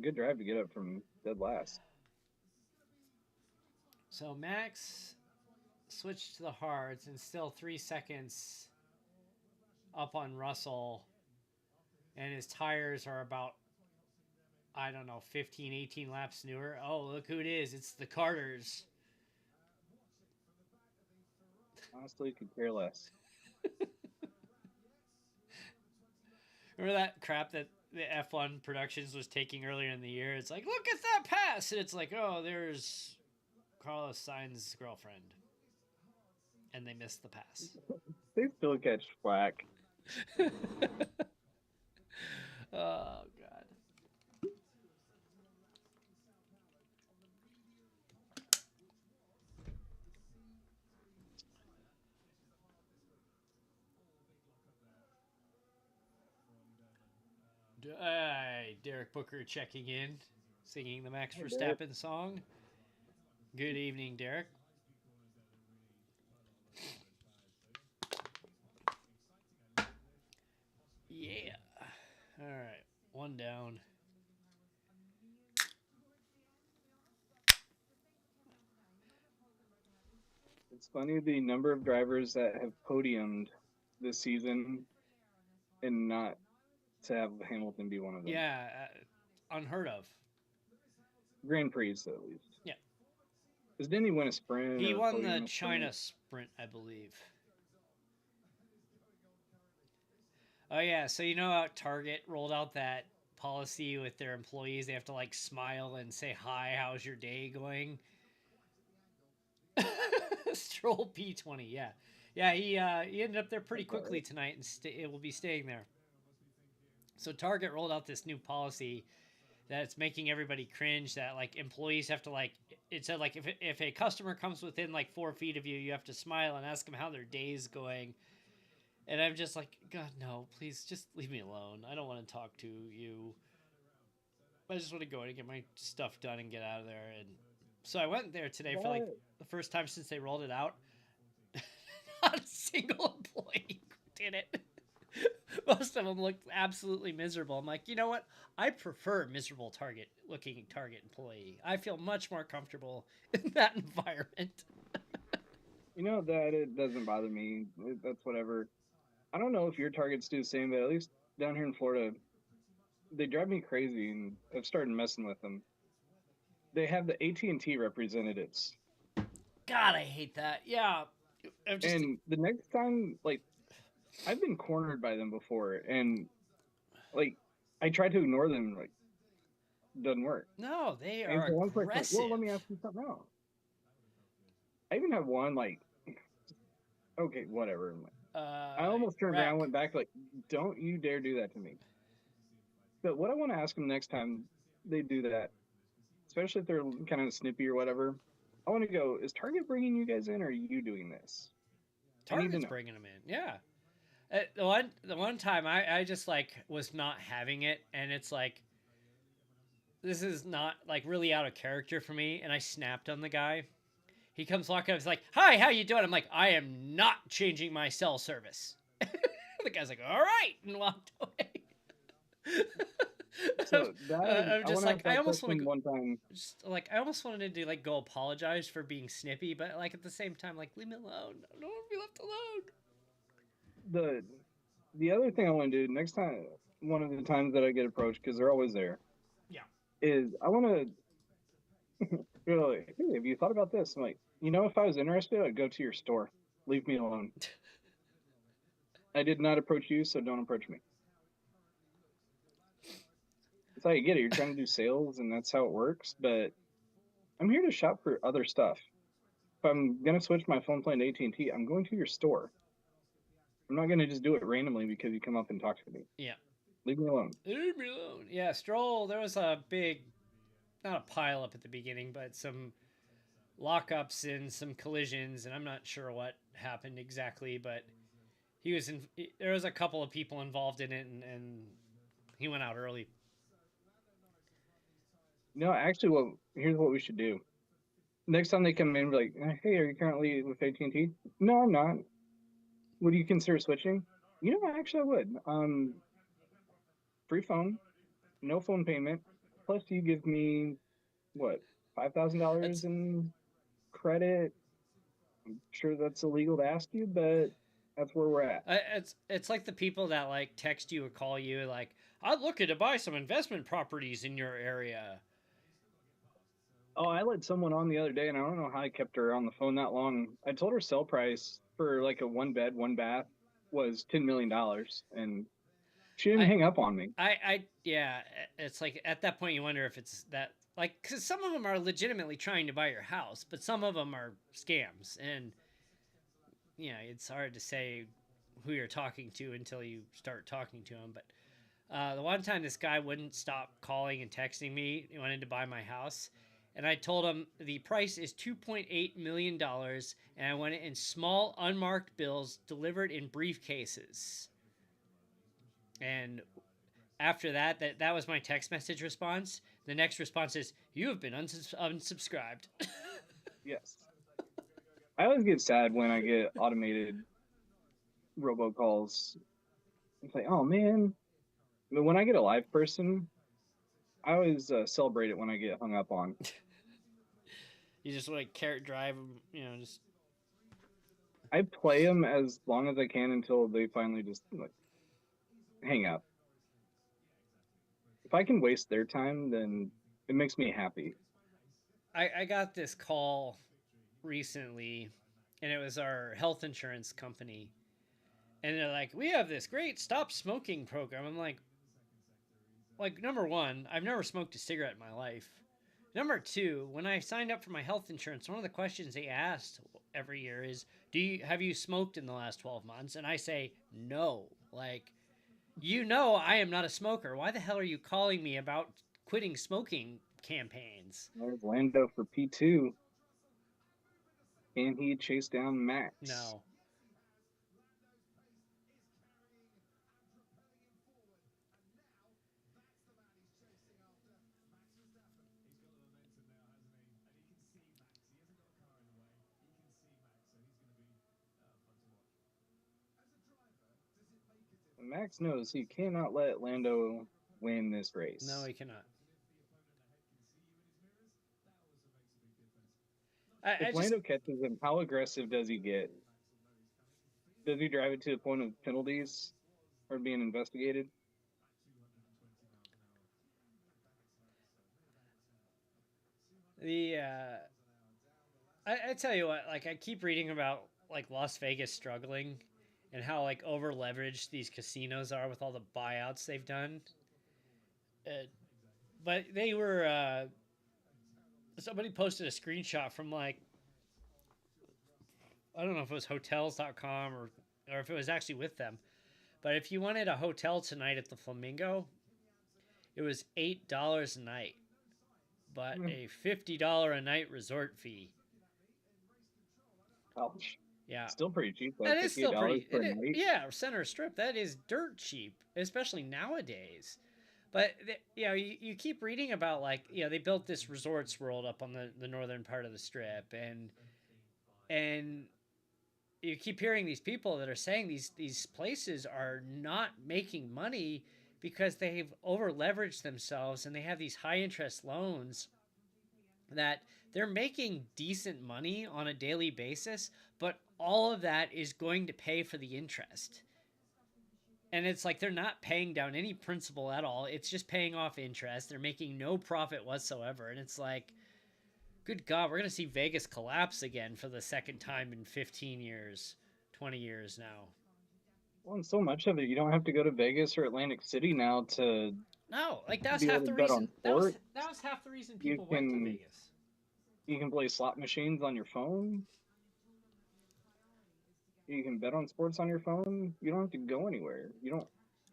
good drive to get up from dead last. So Max switched to the hards and still 3 seconds up on Russell. And his tires are about, 15, 18 laps newer. Oh, look who it is. It's the Carters. Honestly, could care less. Remember that crap that the F1 Productions was taking earlier in the year? It's like, look at that pass! And it's like, oh, there's Carlos Sainz's girlfriend. And they missed the pass. They still catch flack. Oh, God. Derek Booker checking in, singing the Max Verstappen song. Good evening, Derek. Yeah. All right. One down. It's funny the number of drivers that have podiumed this season and not to have Hamilton be one of them. Yeah, unheard of. Grand Prix, at least. Yeah. Because didn't he win a sprint? He won the China sprint, I believe. Oh, yeah. So, you know how Target rolled out that policy with their employees? They have to, like, smile and say, hi, how's your day going? Stroll P20, yeah. Yeah, he ended up there pretty quickly tonight, and it will be staying there. So Target rolled out this new policy that's making everybody cringe, that like employees have to like, it said like if a customer comes within like 4 feet of you, you have to smile and ask them how their day's going. And I'm just like, God, no, please just leave me alone. I don't want to talk to you. I just want to go in and get my stuff done and get out of there. And so I went there today for like the first time since they rolled it out. Not a single employee did it. Most of them looked absolutely miserable. I'm like, you know what? I prefer miserable Target-looking Target employee. I feel much more comfortable in that environment. You know that it doesn't bother me. That's whatever. I don't know if your Targets do the same, but at least down here in Florida, they drive me crazy, and I've started messing with them. They have the AT&T representatives. God, I hate that. Yeah. And the next time, like, I've been cornered by them before, and like I try to ignore them, like doesn't work. No, they are aggressive. Well, let me ask you something else. I even have one like, okay, whatever. I almost turned around, went back, like, don't you dare do that to me. But what I want to ask them next time they do that, especially if they're kind of snippy or whatever, I want to go, is Target bringing you guys in, or are you doing this? I need to Target's know. bringing them in. Yeah. The one time I just like was not having it, and it's like this is not like really out of character for me, and I snapped on the guy. He comes walking up, he's like, "Hi, how you doing?" I'm like, "I am not changing my cell service." The guy's like, "All right," and walked away. So that I'm I just want to like, ask that question one time. just like I almost wanted to like go apologize for being snippy, but like at the same time, like leave me alone. I don't want to be left alone. The the other thing I want to do next time, one of the times that I get approached, because they're always there, Yeah. is I want to go like, hey, have you thought about this? I'm like, if I was interested, I'd go to your store. Leave me alone. I did not approach you, so don't approach me. That's how you get it. You're trying to do sales, and that's how it works. But I'm here to shop for other stuff. If I'm gonna switch my phone plan to AT&T, I'm going to your store. I'm not gonna just do it randomly because you come up and talk to me. Yeah. Leave me alone. Leave me alone. Yeah, Stroll. There was a big, not a pile up at the beginning, but some lockups and some collisions, and I'm not sure what happened exactly, but he was in. There was a couple of people involved in it, and he went out early. No, actually, here's what we should do. Next time they come in, be like, hey, are you currently with AT&T? No, I'm not. Would you consider switching? Actually, I would. Free phone, no phone payment. Plus, you give me what, $5,000 It's in credit. I'm sure that's illegal to ask you, but that's where we're at. it's like the people that like text you or call you like, "I'm looking to buy some investment properties in your area." Oh, I let someone on the other day, and I don't know how I kept her on the phone that long. I told her sell price for like a one bed, one bath was $10 million, and she didn't I hang up on me. yeah. It's like at that point you wonder if it's that like because some of them are legitimately trying to buy your house, but some of them are scams, and it's hard to say who you're talking to until you start talking to them. But the one time this guy wouldn't stop calling and texting me, he wanted to buy my house. And I told him the price is $2.8 million, and I want it in small, unmarked bills delivered in briefcases. And after that was my text message response. The next response is, "You have been unsubscribed." Yes. I always get sad when I get automated robocalls. It's like, oh man. But when I get a live person, I always celebrate it when I get hung up on. You just like carrot drive them, just I play them as long as I can until they finally just like hang up. If I can waste their time, then it makes me happy. I got this call recently, and it was our health insurance company, and they're like, "We have this great stop smoking program." I'm like number one, I've never smoked a cigarette in my life. Number two, when I signed up for my health insurance, one of the questions they asked every year is, have you smoked in the last 12 months? And I say no. Like, I am not a smoker. Why the hell are you calling me about quitting smoking campaigns? There's Lando for P2. Can he chase down Max? No. Max knows he cannot let Lando win this No, race. he cannot. I If just Lando catches him, how aggressive does he get? Does he drive it to the point of penalties or being investigated? the I tell you what, like I keep reading about like Las Vegas struggling and how like over leveraged these casinos are with all the buyouts they've done. Uh, but they were somebody posted a screenshot from like I don't know if it was hotels.com or if it was actually with them. But if you wanted a hotel tonight at the Flamingo, it was $8 a night, but a $50 a night resort fee. Ouch. Yeah. Still pretty cheap though, That is still $58 pretty. per night. Yeah, center strip. That is dirt cheap, especially nowadays. But you keep reading about like they built this resorts world up on the northern part of the strip, and you keep hearing these people that are saying these places are not making money because they've over leveraged themselves and they have these high interest loans that they're making decent money on a daily basis, but all of that is going to pay for the interest. And it's like they're not paying down any principal at all. It's just paying off interest. They're making no profit whatsoever. And it's like, good God, we're going to see Vegas collapse again for the second time in 15 years, 20 years now. Well, and so much of it, you don't have to go to Vegas or Atlantic City now to No, like that was be able half to the bet reason. on sports. That was half the reason You people went to can Vegas. you can play slot machines on your phone. You can bet on sports on your phone. You don't have to go anywhere. You don't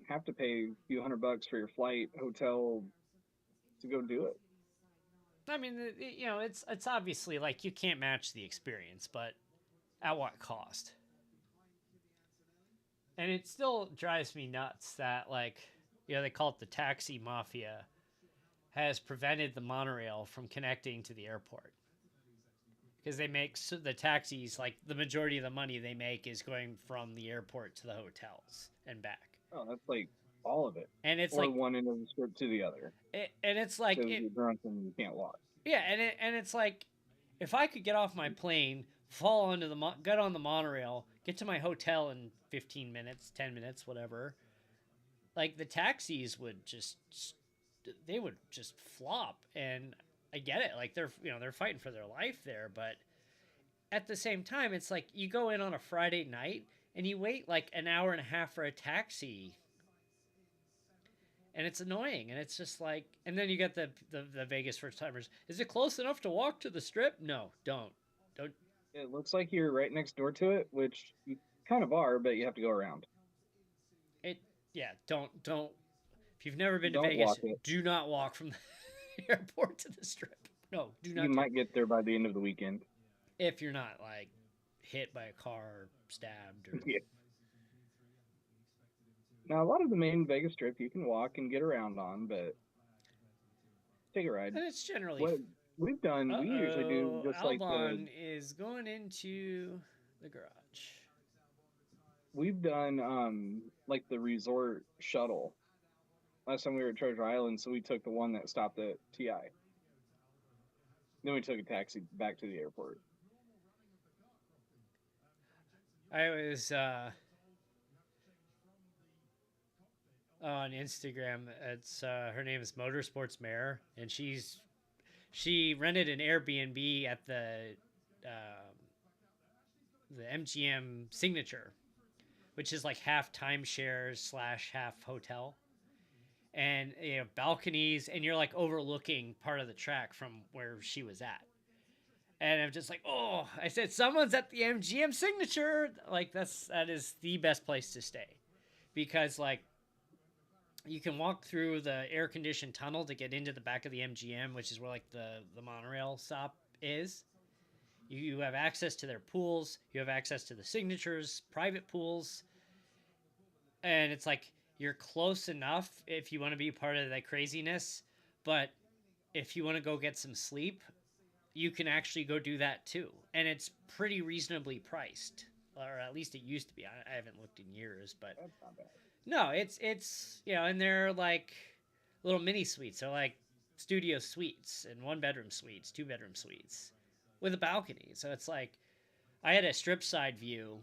have to pay a few $100 for your flight, hotel to go do it. I mean, it's obviously like you can't match the experience, but at what cost? And it still drives me nuts that like they call it the taxi mafia has prevented the monorail from connecting to the airport because they make the taxis like the majority of the money they make is going from the airport to the hotels and back. Oh, that's like all of it, And it's or like one end of the strip to the other. and it's like Because you're drunk and you can't walk. yeah, and it's like if I could get off my plane, fall onto get on the monorail, get to my hotel in 15 minutes, 10 minutes, whatever, like the taxis would just they would just flop. And I get it, like they're fighting for their life there, but at the same time it's like you go in on a Friday night and you wait like an hour and a half for a taxi, and it's annoying. And it's just like, and then you get the Vegas first timers, is it close enough to walk to the strip? No, don't. It looks like you're right next door to it, which you kind of are, but you have to go around. It Yeah, don't if you've never been to Don't Vegas, walk it. do not walk from the airport to the strip. No, do not. You might get there by the end of the weekend. If you're not like hit by a car or stabbed or Yeah. Now, a lot of the main Vegas Strip you can walk and get around on, but take a ride. and it's generally What we've done, we usually do just like Albon is going into the garage. we've done like the resort shuttle. Last time we were at Treasure Island, so we took the one that stopped at TI. Then we took a taxi back to the airport. I was on Instagram. It's her name is Motorsports Mare, and she rented an Airbnb at the MGM Signature, which is like half timeshares / half hotel, and balconies, and you're like overlooking part of the track from where she was at. And I'm just like, oh, I said, someone's at the MGM Signature. Like that is the best place to stay, because like you can walk through the air conditioned tunnel to get into the back of the MGM, which is where like the monorail stop is. You have access to their pools. You have access to the Signature's private pools, and it's like you're close enough if you want to be part of that craziness. But if you want to go get some sleep, you can actually go do that too, and it's pretty reasonably priced, or at least it used to be. I haven't looked in years, but That's not bad. no, it's and they're like little mini suites. They're like studio suites and 1-bedroom suites, 2-bedroom suites with a balcony. So it's like I had a strip side view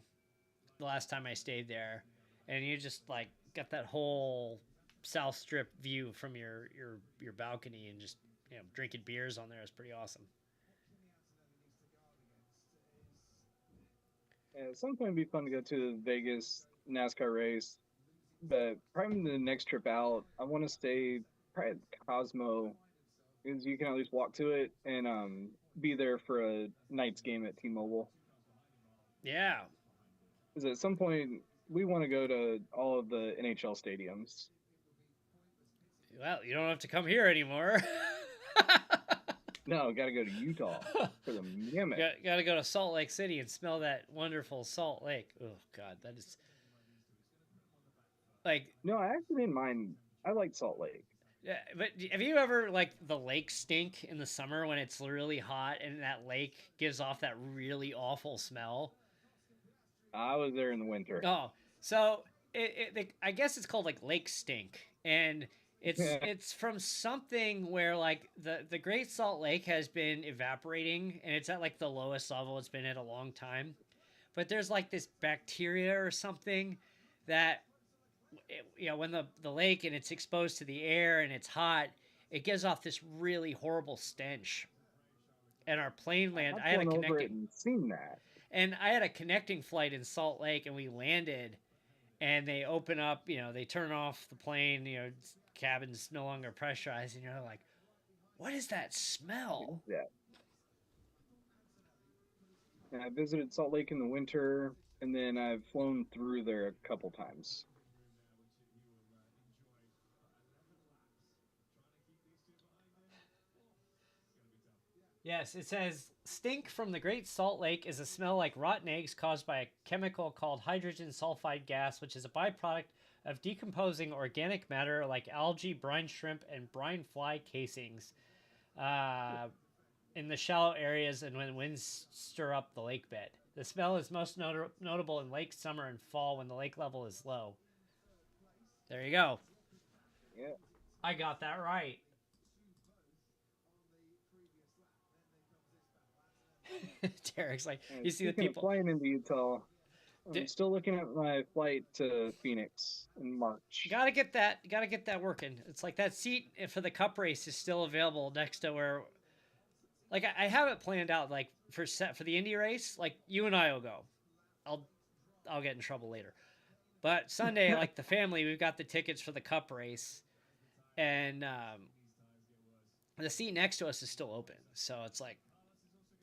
the last time I stayed there, and you just like got that whole South Strip view from your balcony, and just drinking beers on there is pretty awesome. Yeah, at some point it'd be fun to go to the Vegas NASCAR race, but probably the next trip out, I want to stay probably at Cosmo, because you can at least walk to it and be there for a night's game at T-Mobile. Yeah. Because at some point we want to go to all of the NHL stadiums. Well, you don't have to come here anymore. No, got to go to Utah for the Mammoth. Got to go to Salt Lake City and smell that wonderful Salt Lake. Oh God, that is like. No, I actually didn't mind. I like Salt Lake. Yeah, but have you ever like the lake stink in the summer when it's really hot and that lake gives off that really awful smell? I was there in the winter. Oh, so I guess it's called like lake stink, and it's from something where like the Great Salt Lake has been evaporating, and it's at like the lowest level it's been at a long time. But there's like this bacteria or something that when the lake and it's exposed to the air and it's hot, it gives off this really horrible stench. And our plane land, I've flown over it and seen that. and I had a connecting flight in Salt Lake, and we landed, and they open up, they turn off the plane, cabin's no longer pressurized, and you're like, what is that smell? Yeah. And I visited Salt Lake in the winter, and then I've flown through there a couple times. Yes, it says stink from the Great Salt Lake is a smell like rotten eggs caused by a chemical called hydrogen sulfide gas, which is a byproduct of decomposing organic matter like algae, brine shrimp, and brine fly casings in the shallow areas and when winds stir up the lake bed. The smell is most notable in late summer and fall when the lake level is low. There you go. Yeah. I got that right. Derek's like, you see the people flying into Utah. I'm still looking at my flight to Phoenix in March. Gotta get that working. It's like that seat for the cup race is still available next to where, like, I have it planned out. Like for the Indy race, like you and I will go. I'll get in trouble later. But Sunday, like the family, we've got the tickets for the cup race, and the seat next to us is still open. So it's like,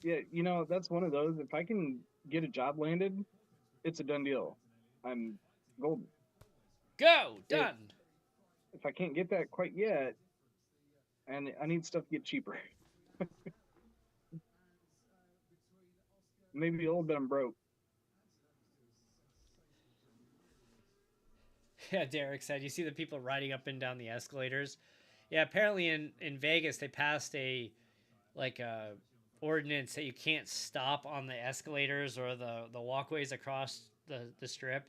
yeah, that's one of those. If I can get a job landed, it's a done deal. I'm golden. Go done. If I can't get that quite yet, and I need stuff to get cheaper. Maybe a little bit I'm broke. Yeah, Derek said, you see the people riding up and down the escalators. Yeah, apparently in Vegas they passed a ordinance that you can't stop on the escalators or the walkways across the strip.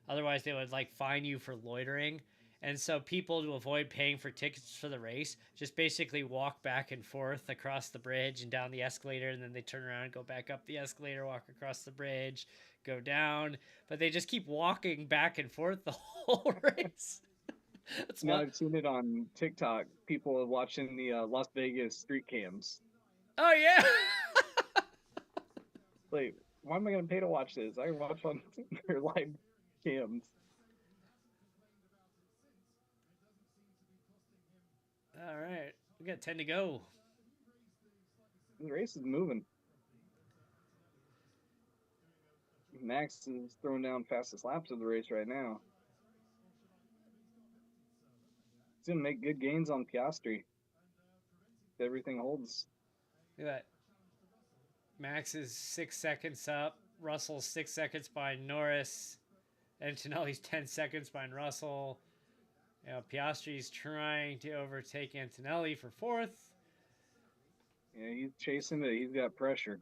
Otherwise they would like fine you for loitering. And so people, to avoid paying for tickets for the race, just basically walk back and forth across the bridge and down the escalator, and then they turn around and go back up the escalator, walk across the bridge, go down. But they just keep walking back and forth the whole race. I've seen it on TikTok. People watching the Las Vegas street cams. Oh, yeah. Wait, why am I going to pay to watch this? I can watch on their live cams. All right. We got 10 to go. The race is moving. Max is throwing down fastest laps of the race right now. He's going to make good gains on Piastri. If everything holds. Look at that. Max is 6 seconds up. Russell's 6 seconds behind Norris. Antonelli's 10 seconds behind Russell. Piastri's trying to overtake Antonelli for fourth. Yeah, he's chasing it. He's got pressure.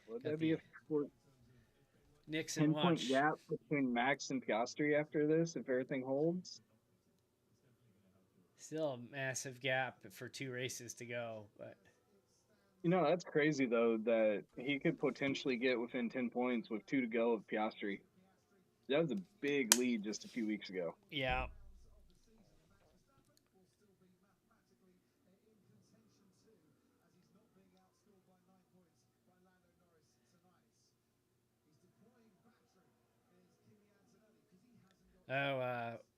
Would that be a Nixon 10-point gap between Max and Piastri after this if everything holds? Still a massive gap for 2 races to go, but that's crazy though that he could potentially get within 10 points with 2 to go of Piastri. That was a big lead just a few weeks ago. Yeah.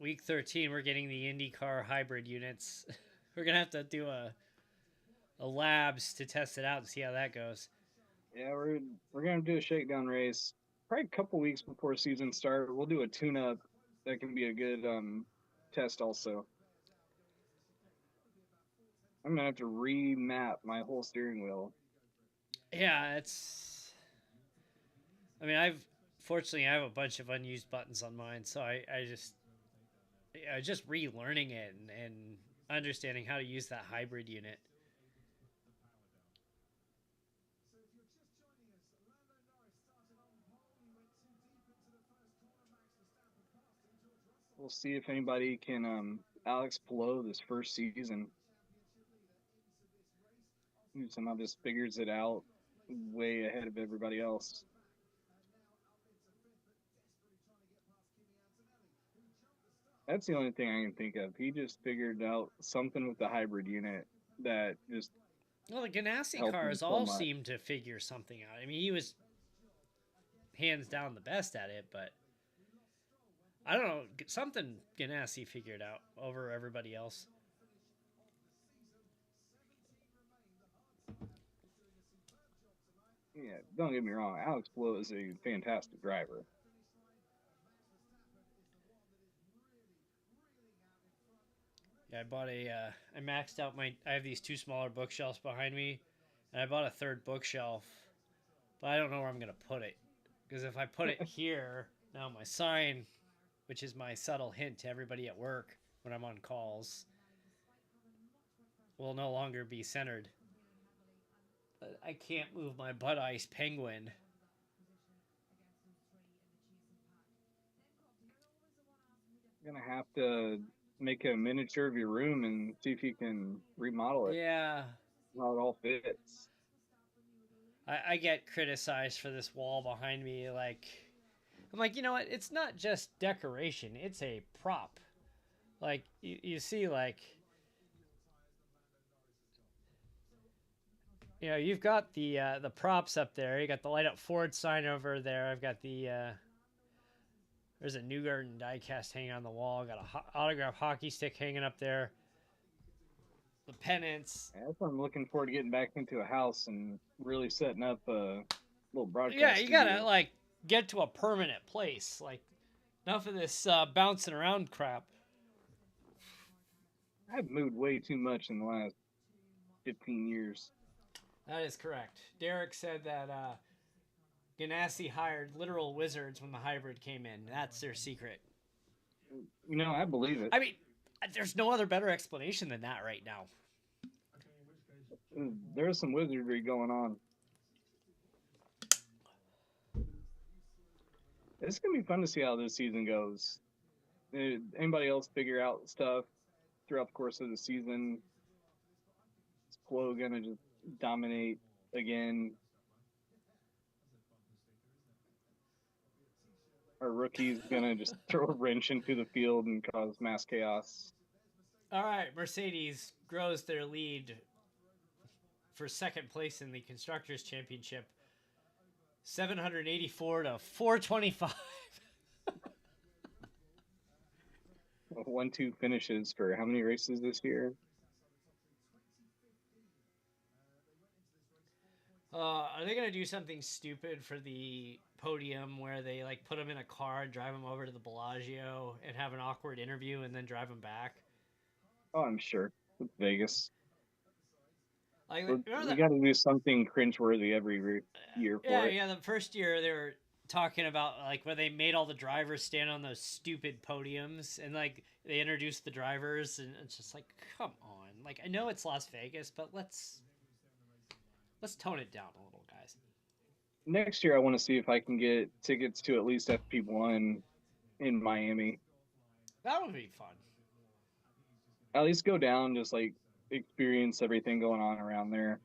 Week 13, we're getting the IndyCar hybrid units. We're going to have to do a labs to test it out and see how that goes. Yeah, we're gonna do a shakedown race probably a couple weeks before season start. We'll do a tune-up. That can be a good test also. I'm gonna have to remap my whole steering wheel. Yeah, it's. I mean, fortunately I have a bunch of unused buttons on mine, so I just relearning it and understanding how to use that hybrid unit. We'll see if anybody can Alex Palou this first season. He somehow just figures it out way ahead of everybody else. That's the only thing I can think of. He just figured out something with the hybrid unit that just Well, the Ganassi helped him cars so all much. seem to figure something out. I mean, he was hands down the best at it, but I don't know, something Ganassi figured out over everybody else. Yeah, don't get me wrong. Alex Palou is a fantastic driver. Yeah, I maxed out I have these two smaller bookshelves behind me, and I bought a third bookshelf, but I don't know where I'm going to put it. Because if I put it here, now my sign, which is my subtle hint to everybody at work when I'm on calls, will no longer be centered. I can't move my Bud Ice Penguin. You're gonna have to make a miniature of your room and see if you can remodel it. Yeah. How it all fits. I get criticized for this wall behind me. I'm like, you know what? It's not just decoration, it's a prop. Like, you see, like, you've got the props up there. You got the light up Ford sign over there. I've got there's a Newgarden diecast hanging on the wall. Got a autograph hockey stick hanging up there. The pennants. Yeah, that's what I'm looking forward to getting back into a house and really setting up a little broadcast Yeah, you gotta studio. like get to a permanent place. Like, enough of this bouncing around crap. I've moved way too much in the last 15 years. That is correct. Derek said that Ganassi hired literal wizards when the hybrid came in. That's their secret. I believe it. I mean, there's no other better explanation than that right now. There's some wizardry going on. It's gonna be fun to see how this season goes. Anybody else figure out stuff throughout the course of the season? Is Flo gonna just dominate again? Our rookie's gonna just throw a wrench into the field and cause mass chaos. All right, Mercedes grows their lead for second place in the Constructors' Championship, 784 to 425. 1-2 finishes for how many races this year? Are they gonna do something stupid for the podium where they like put them in a car and drive them over to the Bellagio and have an awkward interview and then drive them back? Oh, I'm sure. It's Vegas. Like, We got to do something cringeworthy every year for it. Yeah. The first year they were talking about like where they made all the drivers stand on those stupid podiums and like they introduced the drivers and it's just like, come on. Like, I know it's Las Vegas, but let's tone it down a little, guys. Next year, I want to see if I can get tickets to at least FP1 in Miami. That would be fun. At least go down, just like experience everything going on around there.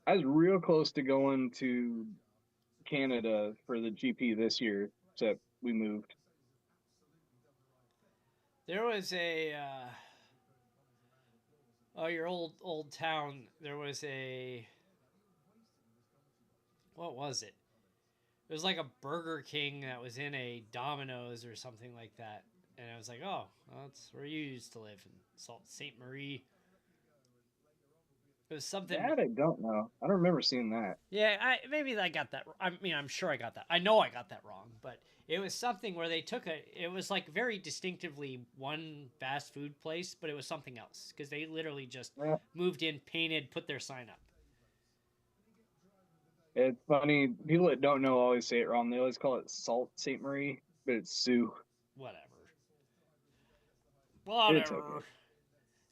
I was real close to going to Canada for the GP this year, except we moved. There was your old town. There was what was it? It was like a Burger King that was in a Domino's or something like that. And I was like, oh, well, that's where you used to live in Sault Ste. Marie. It was something. That I don't know. I don't remember seeing that. Yeah, maybe I got that. I mean, I'm sure I got that. I know I got that wrong, but it was something where they took a. It was like very distinctively one fast food place, but it was something else because they literally just Yeah. moved in, painted, put their sign up. It's funny. People that don't know always say it wrong. They always call it Salt Ste. Marie, but it's Sioux. Whatever. It's okay. Whatever.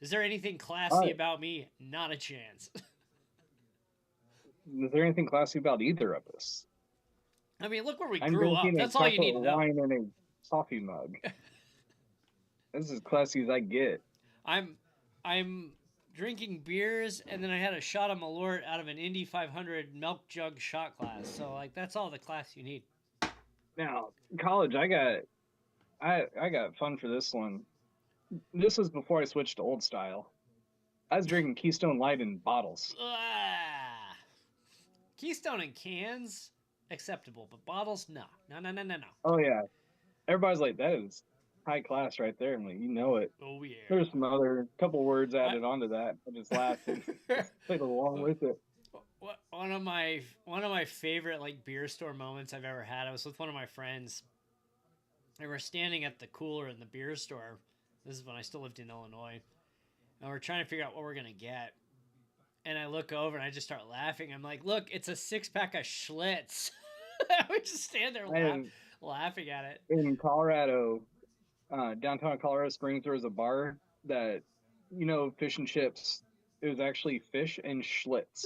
Is there anything All classy right. about me? Not a chance. Is there anything classy about either of us? I mean, look where we I'm grew up. drinking a That's all you chocolate need to know. wine in a coffee mug. This is as classy as I get. I'm I'm drinking beers, and then I had a shot of Malort out of an Indy 500 milk jug shot glass. So like that's all the class you need. Now, college, I got fun for this one. This was before I switched to old style. I was drinking Keystone Light in bottles. Ah, Keystone in cans acceptable, but bottles no. No no no no no. Oh yeah. Everybody's like, that is high class right there. I'm like, you know it. Oh There's yeah. some other couple words I, added onto that. I just laughed and played along with it. one of my favorite like beer store moments I've ever had. I was with one of my friends. And we're standing at the cooler in the beer store. This is when I still lived in Illinois. And we're trying to figure out what we're going to get. And I look over and I just start laughing. I'm like, look, it's a 6-pack of Schlitz. We just stand there laughing at it. In Colorado, downtown Colorado Springs, there was a bar that, fish and chips. It was actually fish and Schlitz.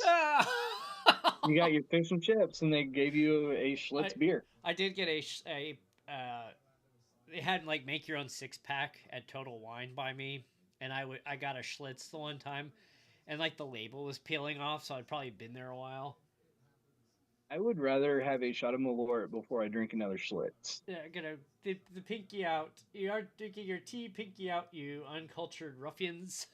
You got your fish and chips, and they gave you a Schlitz beer. I did get they had like make your own 6-pack at Total Wine by me, and I got a Schlitz the one time, and like the label was peeling off, so I'd probably been there a while. I would rather have a shot of Malort before I drink another Schlitz. Yeah, gonna the pinky out. You are drinking your tea, pinky out, you uncultured ruffians.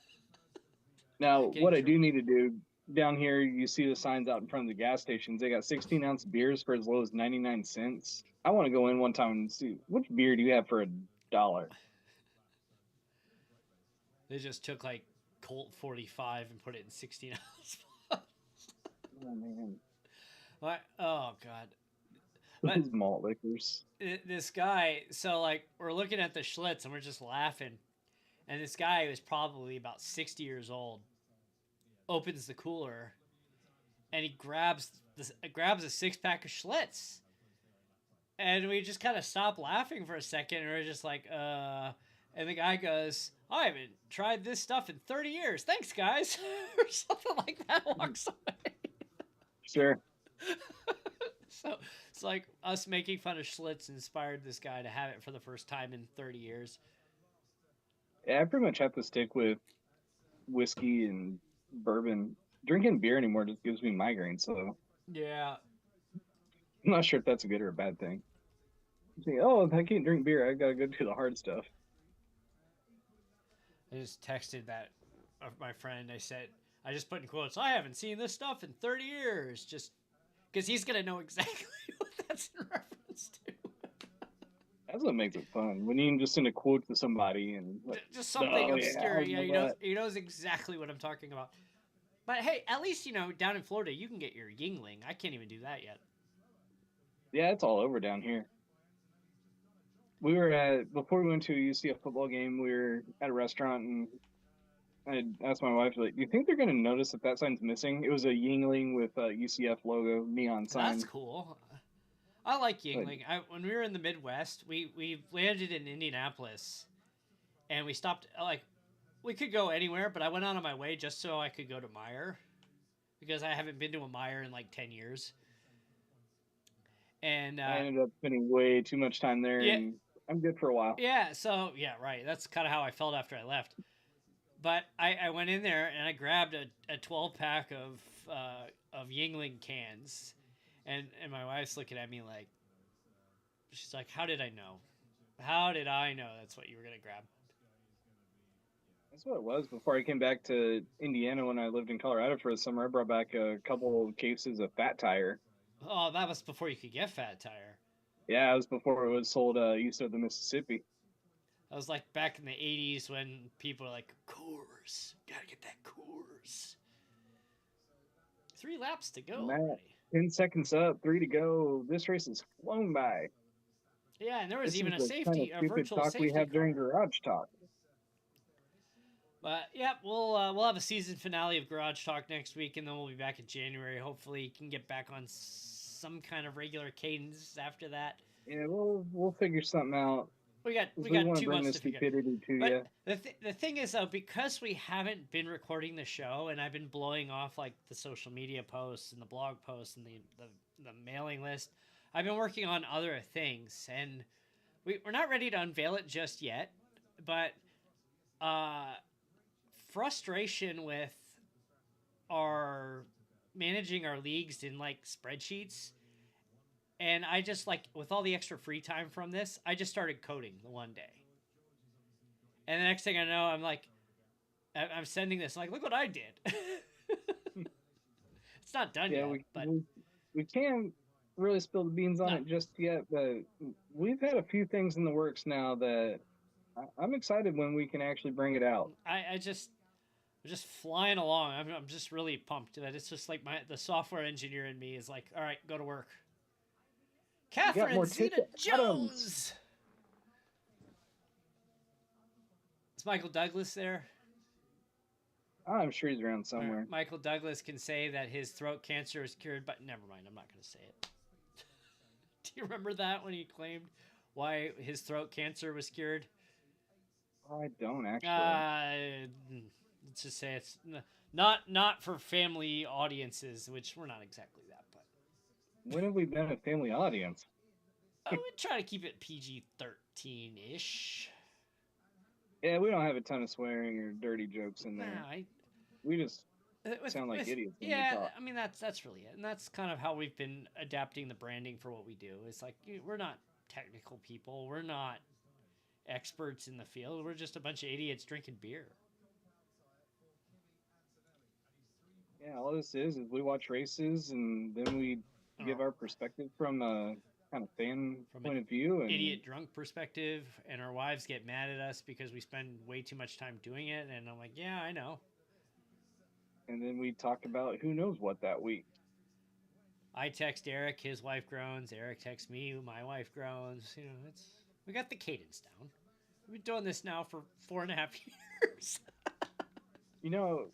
Now, what I do need to do down here, you see the signs out in front of the gas stations. They got 16-ounce beers for as low as 99 cents. I want to go in one time and see which beer do you have for $1. They just took like Colt 45 and put it in 16-ounce. Oh man! Oh god! These malt liquors. This guy, so like we're looking at the Schlitz and we're just laughing, and this guy was probably about 60 years old. Opens the cooler, and he grabs a 6-pack of Schlitz, and we just kind of stop laughing for a second, and we're just like, and the guy goes, I haven't tried this stuff in 30 years. Thanks, guys. Or something like that. Walks away. Sure. So it's like us making fun of Schlitz inspired this guy to have it for the first time in 30 years. Yeah, I pretty much have to stick with whiskey and bourbon. Drinking beer anymore just gives me migraines, so yeah. I'm not sure if that's a good or a bad thing. Oh, I can't drink beer. I gotta go do the hard stuff. I just texted that of my friend. I said, I just put in quotes, I haven't seen this stuff in 30 years. Just because he's going to know exactly what that's in reference to. That's what makes it fun. When you can just send a quote to somebody and just something obscure. Yeah, he knows exactly what I'm talking about. But hey, at least, down in Florida, you can get your Yingling. I can't even do that yet. Yeah, it's all over down here. Before we went to a UCF football game, we were at a restaurant, and I asked my wife, like, do you think they're going to notice if that sign's missing? It was a Yingling with a UCF logo, neon sign. That's cool. I like Yingling. When we were in the Midwest, we landed in Indianapolis, and we stopped, we could go anywhere, but I went out on my way just so I could go to Meijer, because I haven't been to a Meijer in like 10 years. And I ended up spending way too much time there, and I'm good for a while. Yeah, so, yeah, right. That's kind of how I felt after I left. But I went in there, and I grabbed a 12-pack of Yingling cans, and my wife's looking at me like, she's like, how did I know? How did I know that's what you were going to grab? That's what it was. Before I came back to Indiana when I lived in Colorado for the summer, I brought back a couple of cases of Fat Tire. Oh, that was before you could get Fat Tire. Yeah, it was before it was sold east of the Mississippi. That was like back in the 80s when people were like, Coors. Gotta get that Coors. 3 laps to go Matt, already. 10 seconds up, 3 to go. This race has flown by. Yeah, and there was This even is a the kind of safety, a stupid virtual talk we safety have during car. Garage Talk. But yeah, we'll have a season finale of Garage Talk next week, and then we'll be back in January. Hopefully, can get back on some kind of regular cadence after that. Yeah, we'll figure something out. We Because we got want to 2 bring months this to figure. stupidity to But you. the thing is though, because we haven't been recording the show, and I've been blowing off like the social media posts and the blog posts and the mailing list, I've been working on other things, and we're not ready to unveil it just yet. But frustration with our managing our leagues in like spreadsheets, and I just like with all the extra free time from this, I just started coding the one day, and the next thing I know, I'm like, I'm sending this like, look what I did. It's not done yet, but we can't really spill the beans on it just yet, but we've had a few things in the works now that I'm excited when we can actually bring it out. I'm just flying along. I'm just really pumped that it's just like the software engineer in me is like, all right, go to work. Catherine Zeta-Jones. Is Michael Douglas there? I'm sure he's around somewhere. Michael Douglas can say that his throat cancer is cured, but never mind. I'm not going to say it. Do you remember that when he claimed why his throat cancer was cured? I don't actually. Let's just say it's not for family audiences, which we're not exactly that. But when have we been a family audience? We try to keep it PG-13-ish. Yeah, we don't have a ton of swearing or dirty jokes in there. We just sound like idiots when we talk. I mean, that's really it. And that's kind of how we've been adapting the branding for what we do. It's like, we're not technical people. We're not experts in the field. We're just a bunch of idiots drinking beer. Yeah, all this is we watch races and then we give our perspective from a kind of fan point of view. And idiot drunk perspective, and our wives get mad at us because we spend way too much time doing it, and I'm like, yeah, I know. And then we talk about who knows what that week. I text Erik, his wife groans. Erik texts me, my wife groans. You know, we got the cadence down. We've been doing this now for 4.5 years. You know,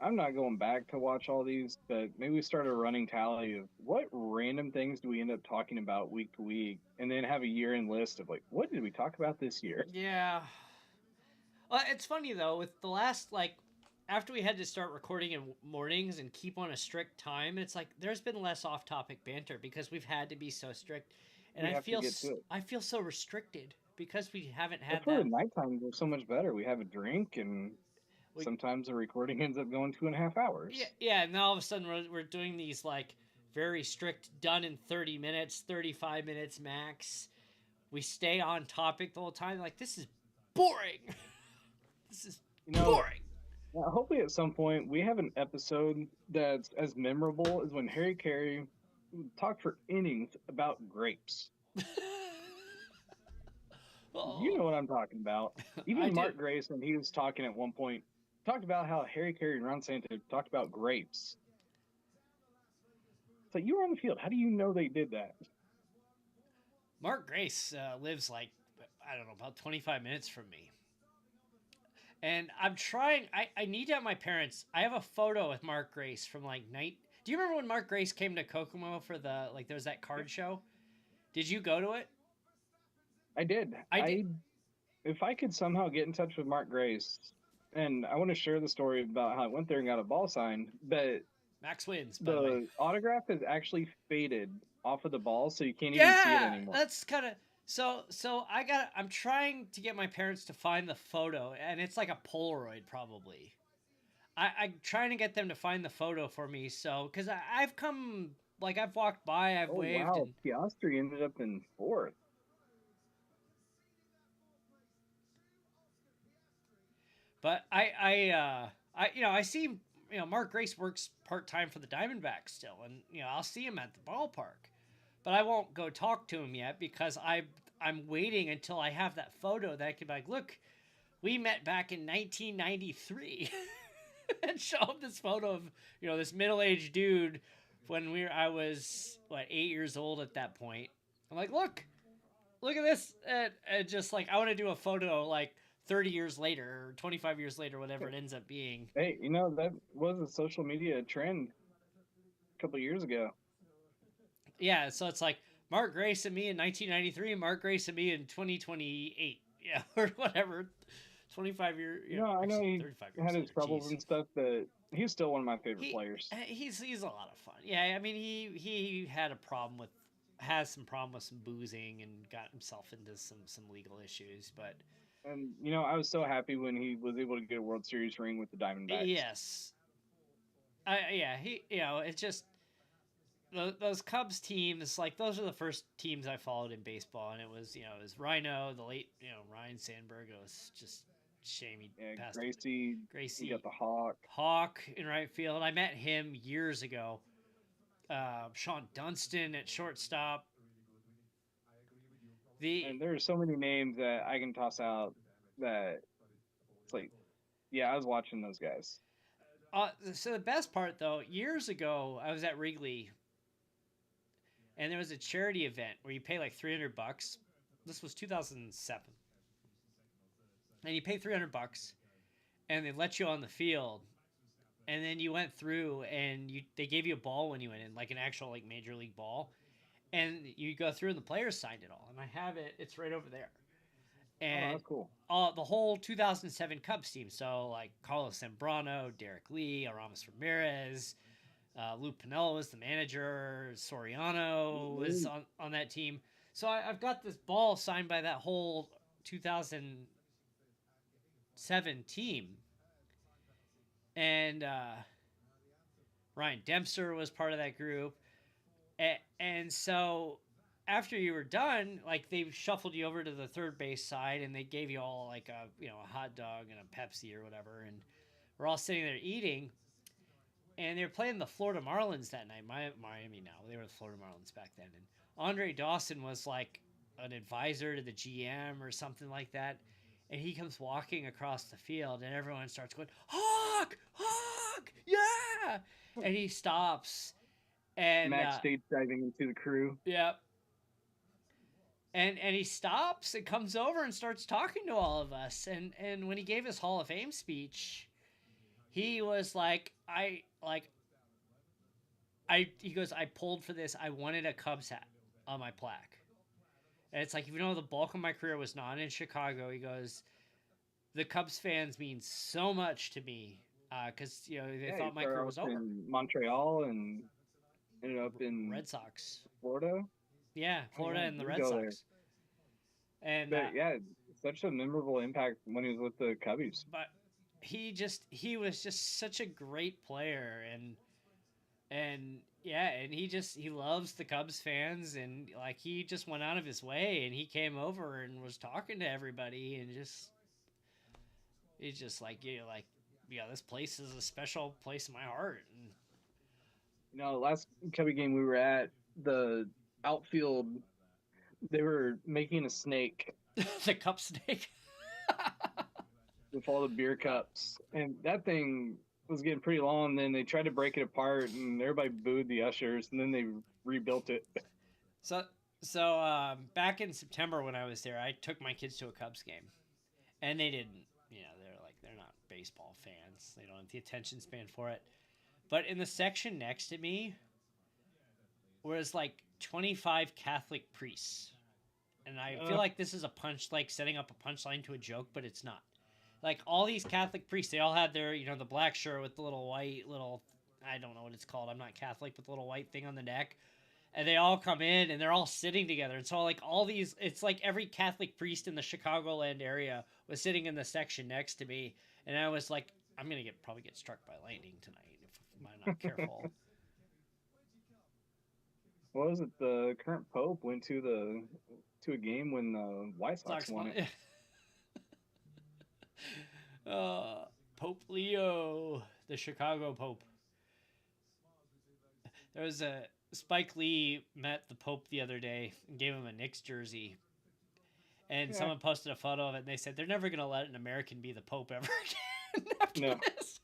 I'm not going back to watch all these, but maybe we start a running tally of what random things do we end up talking about week to week, and then have a year-end list of like, what did we talk about this year? Yeah. Well, it's funny though, with the last after we had to start recording in mornings and keep on a strict time, it's like there's been less off-topic banter because we've had to be so strict, and I feel so restricted because we haven't had that. The nighttime was so much better. We have a drink and. Sometimes the recording ends up going 2.5 hours. Yeah, and now all of a sudden we're doing these very strict, done in 30 minutes, 35 minutes max. We stay on topic the whole time. Like, this is boring. This is boring. Well, hopefully at some point we have an episode that's as memorable as when Harry Carey talked for innings about grapes. You know what I'm talking about. Even Mark Grace, when he was talking at one point, talked about how Harry Carey and Ron Santo talked about grapes. It's like, you were on the field. How do you know they did that? Mark Grace lives I don't know, about 25 minutes from me. And I'm trying, I need to have my parents. I have a photo with Mark Grace from night. Do you remember when Mark Grace came to Kokomo for there was that card show? Did you go to it? I did. If I could somehow get in touch with Mark Grace, and I want to share the story about how I went there and got a ball signed, but Max wins. The autograph is actually faded off of the ball, so you can't even see it anymore. That's kind of so. I'm trying to get my parents to find the photo, and it's like a Polaroid probably. I'm trying to get them to find the photo for me, because I've come I've walked by, I've waved. Wow, Piastri ended up in 4th. But I see, Mark Grace works part-time for the Diamondbacks still, and I'll see him at the ballpark, but I won't go talk to him yet because I'm waiting until I have that photo that I can be like, look, we met back in 1993. and show him this photo of this middle-aged dude when I was 8 years old at that point. I'm like, look at this, and just like I want to do a photo like 30 years later or 25 years later, whatever it ends up being. Hey, that was a social media trend a couple of years ago. Yeah, so it's like Mark Grace and me in 1993, Mark Grace and me in 2028, yeah, or whatever. 25 years. I know he 35 years had his later. troubles and stuff, but he's still one of my favorite players. He's a lot of fun. Yeah, I mean he had some problem with some boozing and got himself into some legal issues, but. And I was so happy when he was able to get a World Series ring with the Diamondbacks. Yes. It's just those Cubs teams, like those are the first teams I followed in baseball, and it was Rhino, the late Ryan Sandberg. It was just shame he passed. Gracie, you got the Hawk in right field. I met him years ago. Sean Dunston at shortstop. And there are so many names that I can toss out that it's like, yeah, I was watching those guys. So the best part, though, years ago, I was at Wrigley, and there was a charity event where you pay like $300. This was 2007, and you pay $300, and they let you on the field, and then you went through, and they gave you a ball when you went in, like an actual like major league ball. And you go through, and the players signed it all. And I have it. It's right over there. And that's cool. The whole 2007 Cubs team. So, like, Carlos Zambrano, Derek Lee, Aramis Ramirez, Lou Piniella was the manager, Soriano was on that team. So I've got this ball signed by that whole 2007 team. And Ryan Dempster was part of that group. And so after you were done, like they shuffled you over to the third base side, and they gave you all like a hot dog and a Pepsi or whatever, and we're all sitting there eating. And they were playing the Florida Marlins that night. Miami now. They were the Florida Marlins back then. And Andre Dawson was like an advisor to the GM or something like that. And he comes walking across the field, and everyone starts going, Hawk! Hawk! Yeah! And he stops. And Max stage diving into the crew. Yep. And he stops and comes over and starts talking to all of us. And when he gave his Hall of Fame speech, he was like, he goes, I pulled for this. I wanted a Cubs hat on my plaque. And it's like, even though the bulk of my career was not in Chicago, he goes, the Cubs fans mean so much to me. Because, they thought my career was over. In Montreal and ended up in Red Sox. Florida? Yeah, Florida and the Red Sox. And such a memorable impact when he was with the Cubbies. But he was just such a great player, and he loves the Cubs fans, and like he just went out of his way, and he came over and was talking to everybody, and he's just like, this place is a special place in my heart. And last Cubby game we were at, the outfield, they were making a snake. The cup snake. With all the beer cups. And that thing was getting pretty long. Then they tried to break it apart, and everybody booed the ushers, and then they rebuilt it. So back in September when I was there, I took my kids to a Cubs game. And they didn't, they're not baseball fans. They don't have the attention span for it. But in the section next to me was like 25 Catholic priests. And I feel like this is setting up a punchline to a joke, but it's not. Like all these Catholic priests, they all had their, the black shirt with the little white, I don't know what it's called. I'm not Catholic, with the little white thing on the neck. And they all come in and they're all sitting together. And so like all these, it's like every Catholic priest in the Chicagoland area was sitting in the section next to me. And I was like, I'm going to probably get struck by lightning tonight if I'm not careful. What was it? The current Pope went to a game when the White Sox won it. Pope Leo, the Chicago Pope. There was Spike Lee met the Pope the other day and gave him a Knicks jersey. And someone posted a photo of it, and they said they're never going to let an American be the Pope ever again after this.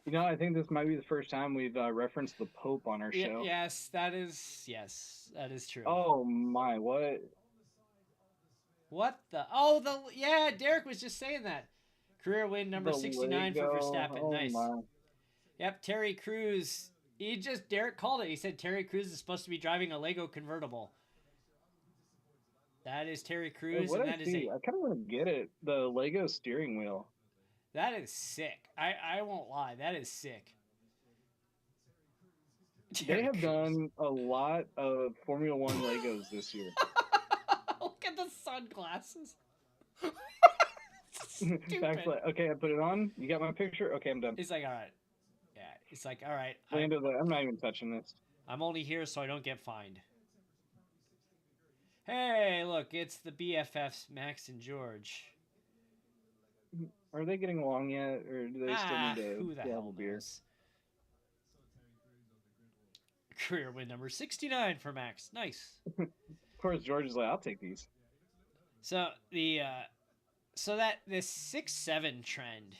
I think this might be the first time we've referenced the Pope on our show. Yes, that is true. Oh my, what? What the? Derek was just saying that. Career win number The 69 for Lego. Verstappen. Oh Nice. my. Yep, Terry Crews. Derek called it. He said Terry Crews is supposed to be driving a Lego convertible. That is Terry Crews, What and I see, I kind of want to get it. The Lego steering wheel. that is sick. I won't lie, that is sick. They have done a lot of Formula One Legos this year. Look at the sunglasses. Backflip. Okay, I put it on. You got my picture? Okay, I'm done. It's like, all right. Yeah, it's like, all right. I'm not even touching this. I'm only here so I don't get fined. Hey, look, it's the BFFs, Max and George. Are they getting along yet, or do they still need to who the have hell a beer? knows? Career win number 69 for Max. Nice. Of course, George is like, I'll take these. So this 6-7 trend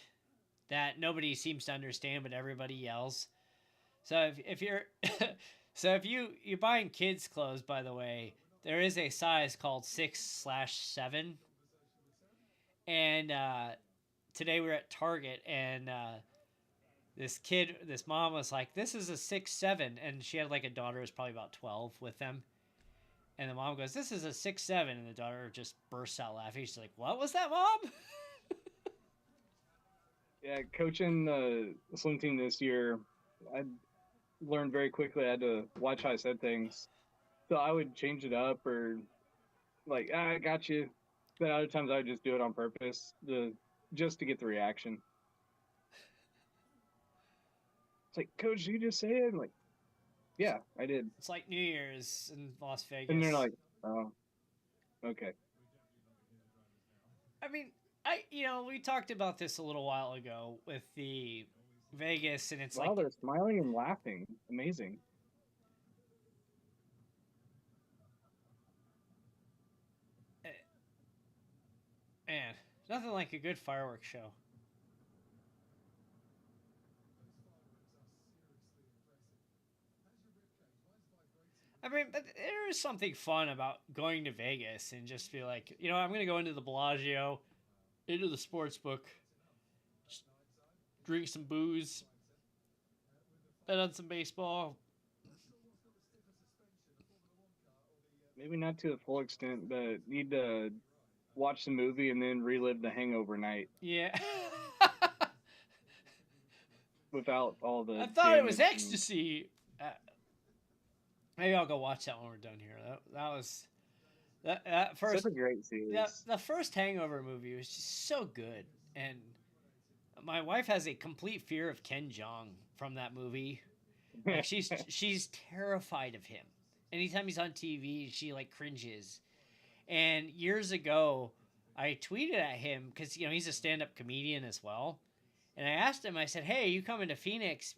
that nobody seems to understand, but everybody yells. So if you're if you're buying kids clothes, by the way, there is a size called 6/7. And today we were at Target, and this mom was like, "This is a 6/7," and she had like a daughter who's probably about 12 with them. And the mom goes, "This is a 6/7," and the daughter just bursts out laughing. She's like, "What was that, Mom?" Yeah, coaching the swim team this year, I learned very quickly I had to watch how I said things. So I would change it up, or like, I got you. But other times I would just do it on purpose just to get the reaction. It's like, Coach, you just say it? I'm like, yeah, I did. It's like New Year's in Las Vegas. And they're like, oh, okay. I mean, we talked about this a little while ago with the Vegas, and it's wow, they're smiling and laughing. Amazing. Man, nothing like a good fireworks show. I mean, but there is something fun about going to Vegas and just be like, I'm going to go into the Bellagio, into the sports book, just drink some booze, bet on some baseball. Maybe not to the full extent, but need to watch the movie and then relive the hangover night. Yeah. Without all the. I thought it was ecstasy. Maybe I'll go watch that when we're done here. That was that first. Such a great series. The first Hangover movie was just so good, and my wife has a complete fear of Ken Jeong from that movie. Like she's terrified of him. Anytime he's on TV, she like cringes. And years ago, I tweeted at him because he's a stand-up comedian as well, and I asked him. I said, "Hey, you coming to Phoenix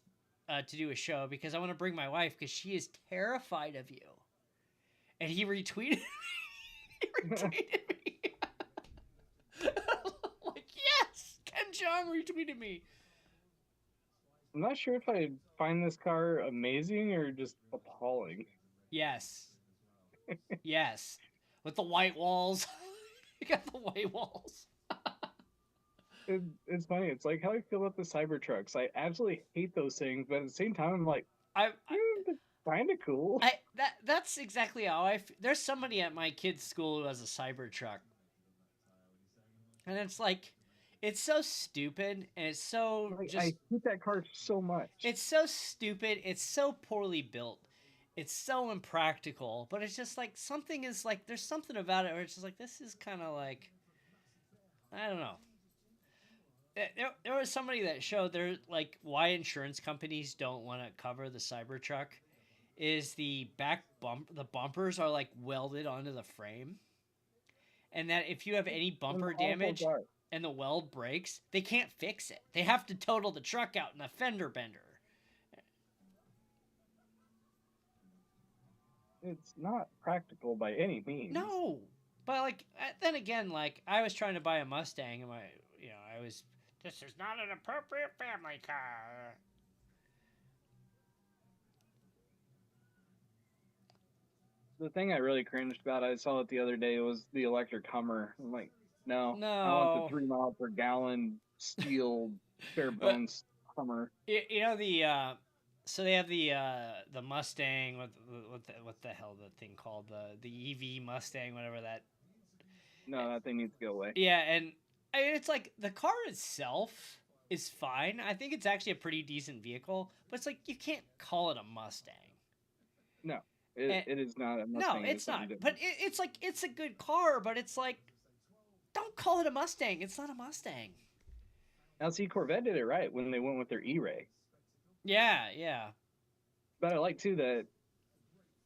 to do a show because I want to bring my wife because she is terrified of you." And he retweeted me. Like, yes, Ken Jeong retweeted me. I'm not sure if I find this car amazing or just appalling. Yes. Yes. With the white walls. You got the white walls. It's funny. It's like how I feel about the Cybertrucks. I absolutely hate those things, but at the same time, I'm like, kind of cool. That's exactly how there's somebody at my kid's school who has a Cybertruck. And it's like, it's so stupid, and it's so I hate that car so much. It's so stupid. It's so poorly built. It's so impractical. But it's just like, there's something about it where it's just like, this is kind of like, I don't know. There was somebody that showed like why insurance companies don't want to cover the Cybertruck is the bumpers are like welded onto the frame, and that if you have any bumper damage and the weld breaks, they can't fix it. They have to total the truck out in a fender bender. It's not practical by any means. No, but like then again, like I was trying to buy a Mustang, and I was This is not an appropriate family car. The thing I really cringed about, I saw it the other day, was the electric Hummer. I'm like, no, I want the No. 3 mile per gallon steel bare But bones Hummer. you know so they have the Mustang, what the hell the thing called, the EV Mustang, whatever that. No, that thing needs to go away. Yeah, and I mean, it's like the car itself is fine. I think it's actually a pretty decent vehicle, but it's like you can't call it a Mustang. No, And, it is not a no, Mustang. it's not. But it's like it's a good car, but it's like don't call it a Mustang. It's not a Mustang. Now, see, Corvette did it right when they went with their E-Ray. Yeah, yeah. But I like too that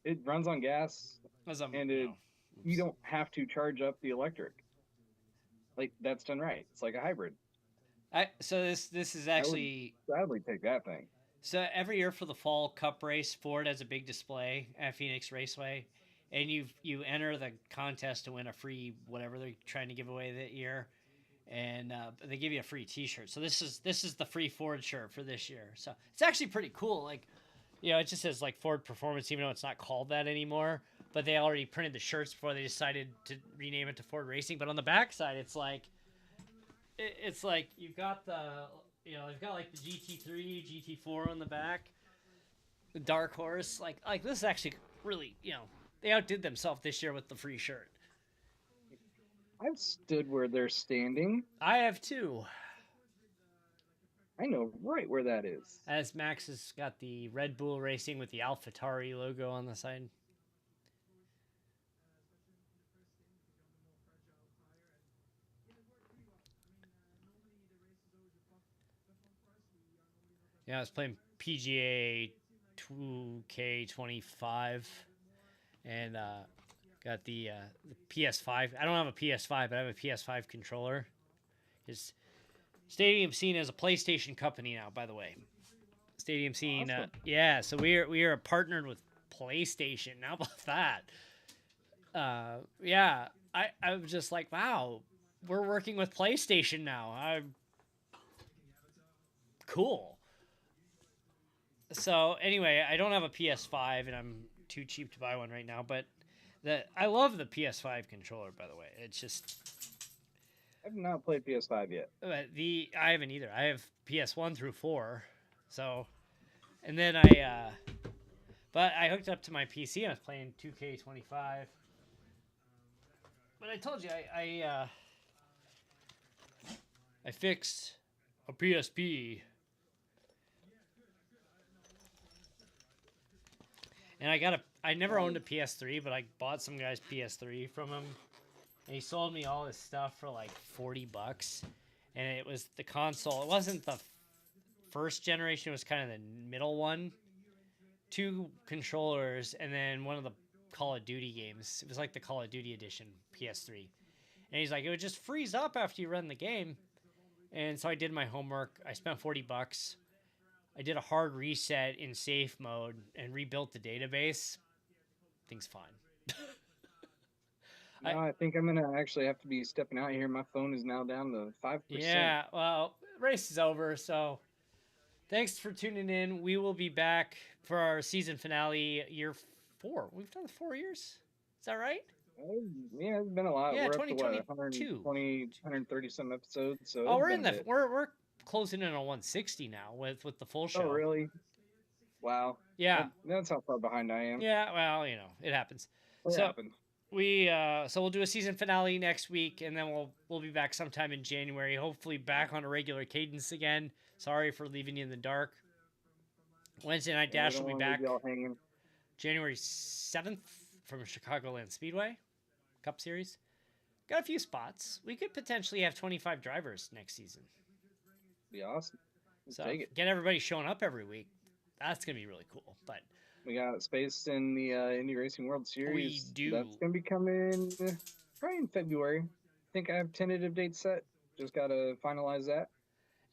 it runs on gas, and you don't have to charge up the electric. Like, that's done right. It's like a hybrid. So this is actually, I would gladly take that thing. so every year for the fall cup race, Ford has a big display at Phoenix Raceway, and you enter the contest to win a free whatever they're trying to give away that year, and they give you a free T-shirt. So this is the free Ford shirt for this year. So it's actually pretty cool. Like, you know, it just says like Ford Performance, even though it's not called that anymore. But they already printed the shirts before they decided to rename it to Ford Racing. But on the backside, it's like you've got they've got like the GT3, GT4 on the back, the Dark Horse. Like this is actually really, they outdid themselves this year with the free shirt. I've stood where they're standing. I have too. I know right where that is. As Max has got the Red Bull Racing with the AlphaTauri logo on the side. Yeah, I was playing PGA 2K25 and got the PS5. I don't have a PS5, but I have a PS5 controller. His Stadium Scene is a PlayStation company now, by the way. Stadium Scene, awesome. Yeah. So we are partnered with PlayStation. How about that? Yeah, I was just like, wow, we're working with PlayStation now. I'm cool. So anyway, I don't have a PS5, and I'm too cheap to buy one right now. But I love the PS5 controller. By the way, it's just I've not played PS5 yet. I haven't either. I have PS1 through 4. So, and then but I hooked up to my PC and I was playing 2K25. But I told you I fixed a PSP. And I never owned a PS3, but I bought some guy's PS3 from him. And he sold me all his stuff for like $40. And it was the console. It wasn't the first generation. It was kind of the middle one. 2 controllers and then one of the Call of Duty games. It was like the Call of Duty edition PS3. And he's like, it would just freeze up after you run the game. And so I did my homework. I spent $40. I did a hard reset in safe mode and rebuilt the database. Thing's fine. I think I'm going to actually have to be stepping out here. My phone is now down to 5%. Yeah, well, race is over, so thanks for tuning in. We will be back for our season finale, year 4. We've done 4 years? Is that right? Yeah, it's been a lot. Yeah, we're up to what, 2022. 130 some episodes. So oh, we're closing in on 160 now with the full show. Oh, really? Wow. Yeah. That's how far behind I am. Yeah, well, it happens. It happens. So we'll do a season finale next week, and then we'll be back sometime in January, hopefully back on a regular cadence again. Sorry for leaving you in the dark. Wednesday Night Dash will be back January 7th from Chicagoland Speedway Cup Series. Got a few spots. We could potentially have 25 drivers next season. Be awesome. So get everybody showing up every week. That's gonna be really cool. But we got space in the Indy Racing World Series. We do. That's gonna be coming probably in February. I think I have tentative dates set. Just gotta finalize that.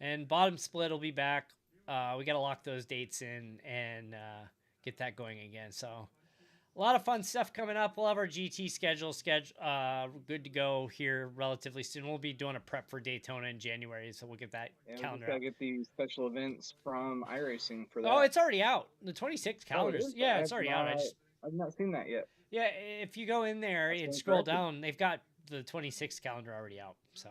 And Bottom Split will be back. We gotta lock those dates in and get that going again. So a lot of fun stuff coming up. We'll have our GT schedule good to go here relatively soon. We'll be doing a prep for Daytona in January, so we'll get that calendar. We gotta get the special events from iRacing for that. Oh, it's already out. The 26th calendar. Yeah, it's already out. I've not seen that yet. Yeah, if you go in there and scroll down, they've got the 26th calendar already out. So.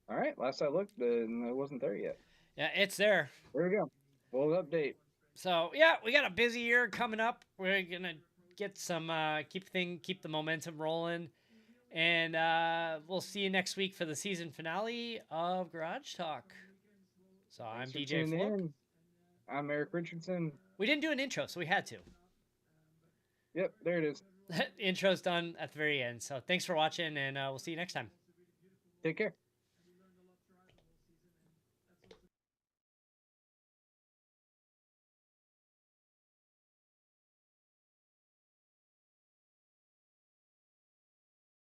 All right. Last I looked, it wasn't there yet. Yeah, it's there. There we go. Full update. So yeah, we got a busy year coming up. We're gonna get some keep the momentum rolling, and we'll see you next week for the season finale of Garage Talk. So I'm DJ Fluck. I'm Erik Richardson. We didn't do an intro, so we had to. Yep, there it is. Intro's done at the very end. So thanks for watching, and we'll see you next time. Take care.